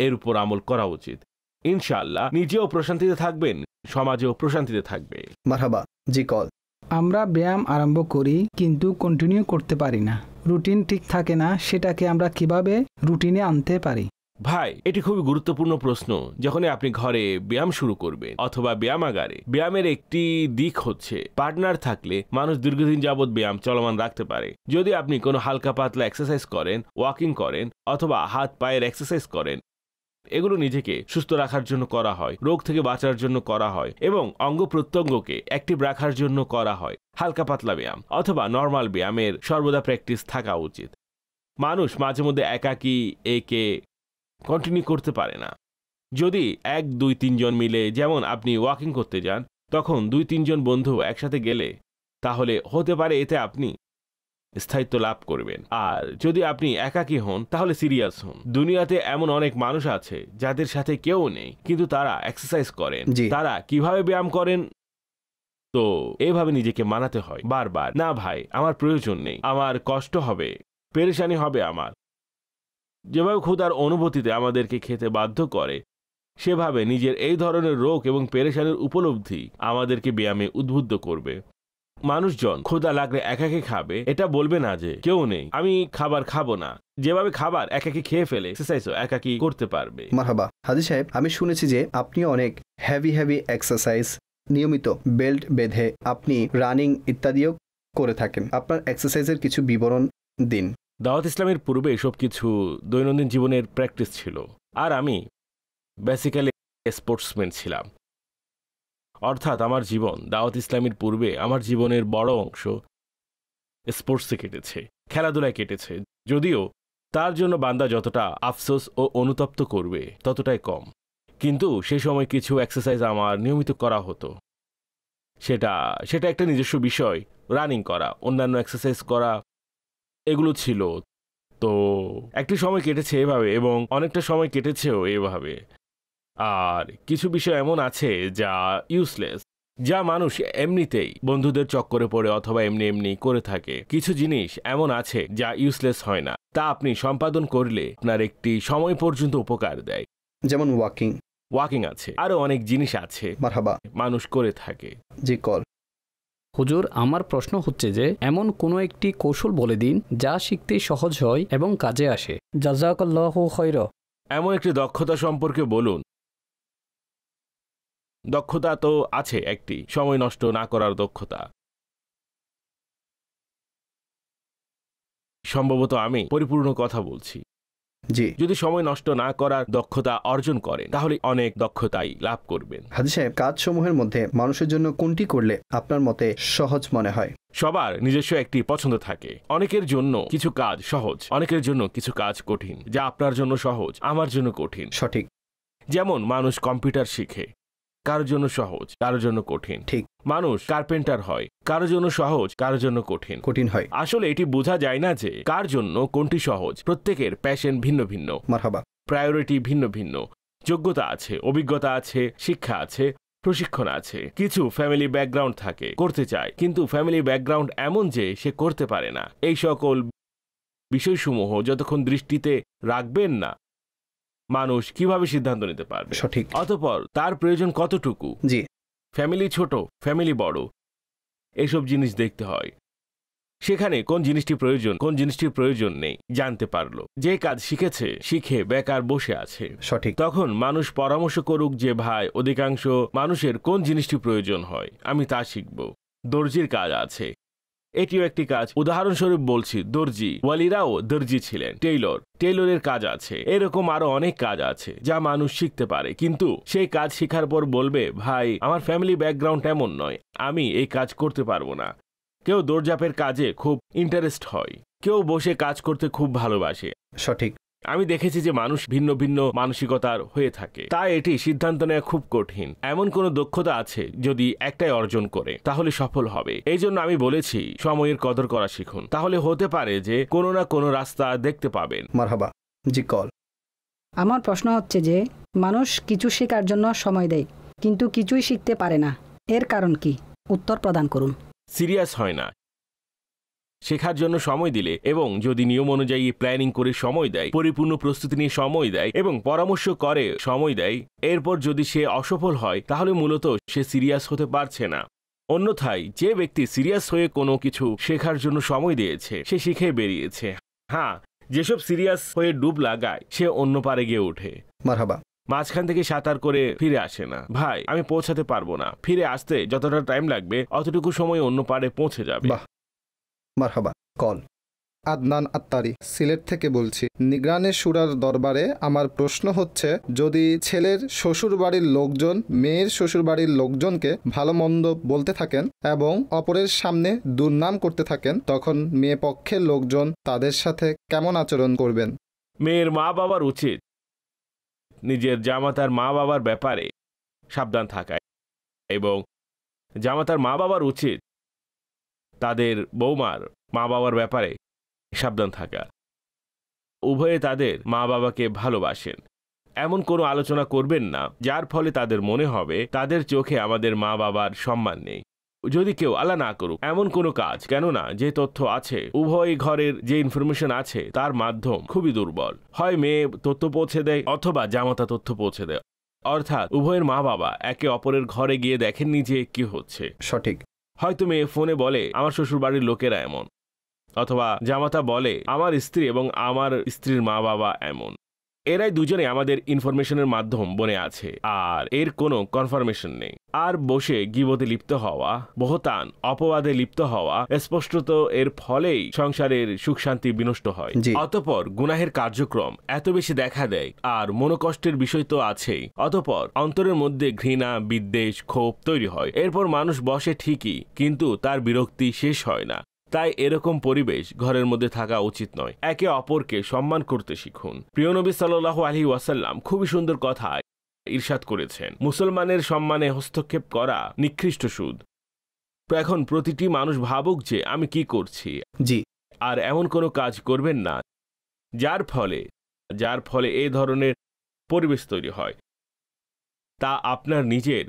এর উপর আমল করা উচিত। ইনশাআল্লাহ নিজেও প্রশান্তিতে থাকবেন, সমাজেও প্রশান্তিতে থাকবে। মারহাবা। জি, কল। আমরা ব্যায়াম আরম্ভ করি কিন্তু কন্টিনিউ করতে পারি না, রুটিন ঠিক থাকে না, সেটাকে আমরা কিভাবে রুটিনে আনতে পারি? ভাই, এটি খুবই গুরুত্বপূর্ণ প্রশ্ন। যখনই আপনি ঘরে ব্যায়াম শুরু করবেন অথবা ব্যায়ামাগারে, ব্যায়ামের একটি দিক হচ্ছে পার্টনার থাকলে মানুষ দীর্ঘদিন যাবৎ ব্যায়াম চলমান রাখতে পারে। যদি আপনি কোনো হালকা পাতলা এক্সারসাইজ করেন, ওয়াকিং করেন অথবা হাত পায়ের এক্সারসাইজ করেন, এগুলো নিজেকে সুস্থ রাখার জন্য করা হয়, রোগ থেকে বাঁচার জন্য করা হয় এবং অঙ্গ প্রত্যঙ্গকে অ্যাক্টিভ রাখার জন্য করা হয়। হালকা পাতলা ব্যায়াম অথবা নর্মাল ব্যায়ামের সর্বদা প্র্যাকটিস থাকা উচিত। মানুষ মাঝে মধ্যে একাকী একে কন্টিনিউ করতে পারে না। যদি 1-2-3 জন মিলে, যেমন আপনি ওয়াকিং করতে যান, তখন 2-3 জন বন্ধু একসাথে গেলে তাহলে হতে পারে এতে আপনি স্থায়িত্ব লাভ করবেন। আর যদি আপনি একাকী হন, তাহলে সিরিয়াস হন। দুনিয়াতে এমন অনেক মানুষ আছে যাদের সাথে কেউ নেই, কিন্তু তারা এক্সারসাইজ করেন। তারা কিভাবে ব্যায়াম করেন? তো এভাবে নিজেকে মানাতে হয় বারবার, না ভাই আমার প্রয়োজন নেই, আমার কষ্ট হবে, পেরেশানি হবে আমার, যেভাবে ক্ষুধার অনুভূতিতে আমাদেরকে খেতে বাধ্য করে, সেভাবে নিজের এই ধরনের রোগ এবং পেরেশানির উপলব্ধি আমাদেরকে ব্যায়ামে উদ্বুদ্ধ করবে। মানুষজন ক্ষুধা লাগলে একাকে খাবে এটা বলবে না যে কেউ নেই, আমি খাবার খাবো না। যেভাবে খাবার একাকি খেয়ে ফেলে, এক্সারসাইজও একাকি করতে পারবে। মারহাবা। হাজী সাহেব, আমি শুনেছি যে আপনি অনেক হেভি এক্সারসাইজ নিয়মিত বেল্ট বেঁধে আপনি রানিং ইত্যাদিও করে থাকেন। আপনার এক্সারসাইজের কিছু বিবরণ দিন। দাওয়াত ইসলামের পূর্বে এসব কিছু দৈনন্দিন জীবনের প্র্যাকটিস ছিল, আর আমি বেসিক্যালি স্পোর্টসম্যান ছিলাম। অর্থাৎ আমার জীবন দাওয়াত ইসলামের পূর্বে আমার জীবনের বড় অংশ স্পোর্টসে কেটেছে, খেলাধুলায় কেটেছে। যদিও তার জন্য বান্দা যতটা আফসোস ও অনুতপ্ত করবে ততটাই কম, কিন্তু সে সময় কিছু এক্সারসাইজ আমার নিয়মিত করা হতো। সেটা একটা নিজস্ব বিষয়, রানিং করা, অন্যান্য এক্সারসাইজ করা, এগুলো ছিল। তো একটি সময় কেটেছে এভাবে এবং অনেকটা সময় কেটেছেও এভাবে। আর কিছু বিষয় এমন আছে যা ইউজলেস, যা মানুষ এমনিতেই বন্ধুদের চক্করে পড়ে অথবা এমনি করে থাকে। কিছু জিনিস এমন আছে যা ইউজলেস হয় না, তা আপনি সম্পাদন করলে আপনার একটি সময় পর্যন্ত উপকার দেয়। যেমন ওয়াকিং আছে, আরো অনেক জিনিস আছে মারহাবা মানুষ করে থাকে। জি কল। হুজুর, আমার প্রশ্ন হচ্ছে যে এমন কোনো একটি কৌশল বলে দিন যা শিখতে সহজ হয় এবং কাজে আসে। জাযাকাল্লাহু খায়রা। এমন একটি দক্ষতা সম্পর্কে বলুন। দক্ষতা তো আছে একটি, সময় নষ্ট না করার দক্ষতা। সম্ভবত আমি পরিপূর্ণ কথা বলছি। জি, যদি সময় নষ্ট না করার দক্ষতা অর্জন করেন তাহলে অনেক দক্ষতাই লাভ করবেন। হাজী সাহেব, কাজসমূহের মধ্যে মানুষের জন্য কোনটি করলে আপনার মতে সহজ মনে হয়? সবার নিজস্ব একটি পছন্দ থাকে। অনেকের জন্য কিছু কাজ সহজ, অনেকের জন্য কিছু কাজ কঠিন। যা আপনার জন্য সহজ আমার জন্য কঠিন। সঠিক। যেমন মানুষ কম্পিউটার শিখে, কারোর জন্য সহজ, কারোর জন্য কঠিন। ঠিক। মানুষ কার্পেন্টার হয়, কারোর জন্য সহজ, কারোর জন্য কঠিন হয়। আসলে এটি বোঝা যায় না যে কার জন্য কোনটি সহজ। প্রত্যেকের প্যাশন ভিন্ন ভিন্ন, মারহাবা, প্রায়োরিটি ভিন্ন ভিন্ন, যোগ্যতা আছে, অভিজ্ঞতা আছে, শিক্ষা আছে, প্রশিক্ষণ আছে। কিছু ফ্যামিলি ব্যাকগ্রাউন্ড থাকে, করতে চায়, কিন্তু ফ্যামিলি ব্যাকগ্রাউন্ড এমন যে সে করতে পারে না। এই সকল বিষয়সমূহ যতক্ষণ দৃষ্টিতে রাখবেন না, মানুষ কিভাবে সিদ্ধান্ত নিতে পারবে? সঠিক। অতঃপর তার প্রয়োজন কতটুকু, জি, ফ্যামিলি ছোট, ফ্যামিলি বড়, এইসব জিনিস দেখতে হয়। সেখানে কোন জিনিসটি প্রয়োজন, কোন জিনিসটির প্রয়োজন নেই জানতে পারলো। যে কাজ শিখেছে, শিখে বেকার বসে আছে, সঠিক, তখন মানুষ পরামর্শ করুক যে ভাই, অধিকাংশ মানুষের কোন জিনিসটি প্রয়োজন হয়, আমি তা শিখব। দর্জির কাজ আছে, এটিও একটি কাজ। উদাহরণস্বরূপ বলছি, দর্জি ওয়ালিরাও দর্জি ছিলেন। টেইলরের কাজ আছে। এরকম আরো অনেক কাজ আছে যা মানুষ শিখতে পারে, কিন্তু সেই কাজ শেখার পর বলবে ভাই, আমার ফ্যামিলি ব্যাকগ্রাউন্ড এমন নয়, আমি এই কাজ করতে পারবো না। কেউ দৌড়ঝাঁপের কাজে খুব ইন্টারেস্ট হয়, কেউ বসে কাজ করতে খুব ভালোবাসে। সঠিক। আমি দেখেছি যে মানুষ ভিন্ন ভিন্ন মানসিকতার হয়ে থাকে, তাই এটি সিদ্ধান্ত নেওয়া খুব কঠিন। এমন কোনো দক্ষতা আছে যদি একটাই অর্জন করে তাহলে সফল হবে। এই জন্য আমি বলেছি সময়ের কদর করা শিখুন, তাহলে হতে পারে যে কোনো না কোনো রাস্তা দেখতে পাবেন। মারহাবা। জি কল। আমার প্রশ্ন হচ্ছে যে মানুষ কিছু শেখার জন্য সময় দেয় কিন্তু কিছুই শিখতে পারে না, এর কারণ কি? উত্তর প্রদান করুন। সিরিয়াস হয় না। শেখার জন্য সময় দিলে এবং যদি নিয়ম অনুযায়ী প্ল্যানিং করে সময় দেয়, পরিপূর্ণ প্রস্তুতি নিয়ে সময় দেয় এবং পরামর্শ করে সময় দেয়, এরপর যদি সে অসফল হয় তাহলে মূলত সে সিরিয়াস হতে পারছে না। অন্যথায় যে ব্যক্তি সিরিয়াস হয়ে কোনো কিছু শেখার জন্য সময় দিয়েছে সে শিখে বেরিয়েছে। হ্যাঁ, যেসব সিরিয়াস হয়ে ডুব লাগায় সে অন্য পারে গিয়ে ওঠে। মারহাবা। মাঝখান থেকে সাঁতার করে ফিরে আসে না। ভাই, আমি পৌঁছাতে পারবো না, ফিরে আসতে যতটা টাইম লাগবে অতটুকু সময় অন্য পারে পৌঁছে যাবে। মারহাবা। কল। আদনান আত্তারি, সিলেট থেকে বলছি। নিগরানের শুরার দরবারে আমার প্রশ্ন হচ্ছে, যদি ছেলের শ্বশুরবাড়ির লোকজন মেয়ের শ্বশুরবাড়ির লোকজনকে ভালো মন্দ বলতে থাকেন এবং অপরের সামনে দুর্নাম করতে থাকেন, তখন মেয়ে পক্ষের লোকজন তাদের সাথে কেমন আচরণ করবেন? মেয়ের মা বাবার উচিত নিজের জামাতার মা বাবার ব্যাপারে সাবধান থাকা এবং জামাতার মা বাবার উচিত তাদের বৌমার মা বাবার ব্যাপারে সাবধান থাকা। উভয়ে তাদের মা বাবাকে ভালোবাসেন। এমন কোনো আলোচনা করবেন না যার ফলে তাদের মনে হবে তাদের চোখে আমাদের মা বাবার সম্মান নেই। যদি কেউ আল্লাহ না করুক এমন কোনো কাজ, কেননা যে তথ্য আছে উভয় ঘরের যে ইনফরমেশন আছে তার মাধ্যম খুবই দুর্বল। হয় মেয়ে তথ্য পৌঁছে দেয় অথবা জামাতা তথ্য পৌঁছে দেয়, অর্থাৎ উভয়ের মা বাবা একে অপরের ঘরে গিয়ে দেখেননি যে কি হচ্ছে। সঠিক। হয়তো মেয়ে ফোনে বলে আমার শ্বশুর বাড়ির লোকেরা এমন, অথবা জামাতা বলে আমার স্ত্রী এবং আমার স্ত্রীর মা বাবা এমন। এরাই দুজনে আমাদের ইনফরমেশনের মাধ্যম বনে আছে, আর এর কোনো কনফার্মেশন নেই। আর বসে গীবতে লিপ্ত হওয়া, বহতান অপবাদে লিপ্ত হওয়া, স্পষ্টত এর ফলেই সংসারের সুখ শান্তি বিনষ্ট হয়। অতঃপর গুনাহের কার্যক্রম এত বেশি দেখা দেয়, আর মনোকষ্টের বিষয় তো আছেই। অতঃপর অন্তরের মধ্যে ঘৃণা, বিদ্বেষ, ক্ষোভ তৈরি হয়। এরপর মানুষ বসে ঠিকই, কিন্তু তার বিরক্তি শেষ হয় না। তাই এরকম পরিবেশ ঘরের মধ্যে থাকা উচিত নয়। একে অপরকে সম্মান করতে শিখুন। প্রিয় নবী সাল্লাল্লাহু আলাইহি ওয়াসাল্লাম খুবই সুন্দর কথা ইরশাদ করেছেন, মুসলমানের সম্মানে হস্তক্ষেপ করা নিকৃষ্ট সুদ। তো এখন প্রতিটি মানুষ ভাবুক যে আমি কি করছি। জি। আর এমন কোনো কাজ করবেন না যার ফলে এই ধরনের পরিবেশ তৈরি হয়, তা আপনার নিজের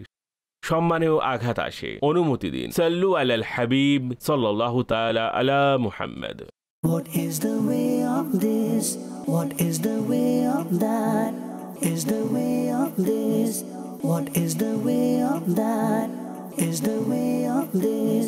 সম্মানেও আঘাত আসে। অনুমতি দিন। সাল্লু আলাল হাবিব সাল্লাল্লাহু তাআলা আলা Muhammad. What is the way of this? What is the way of that? Is the way of this? What is the way of that? Is the way of this?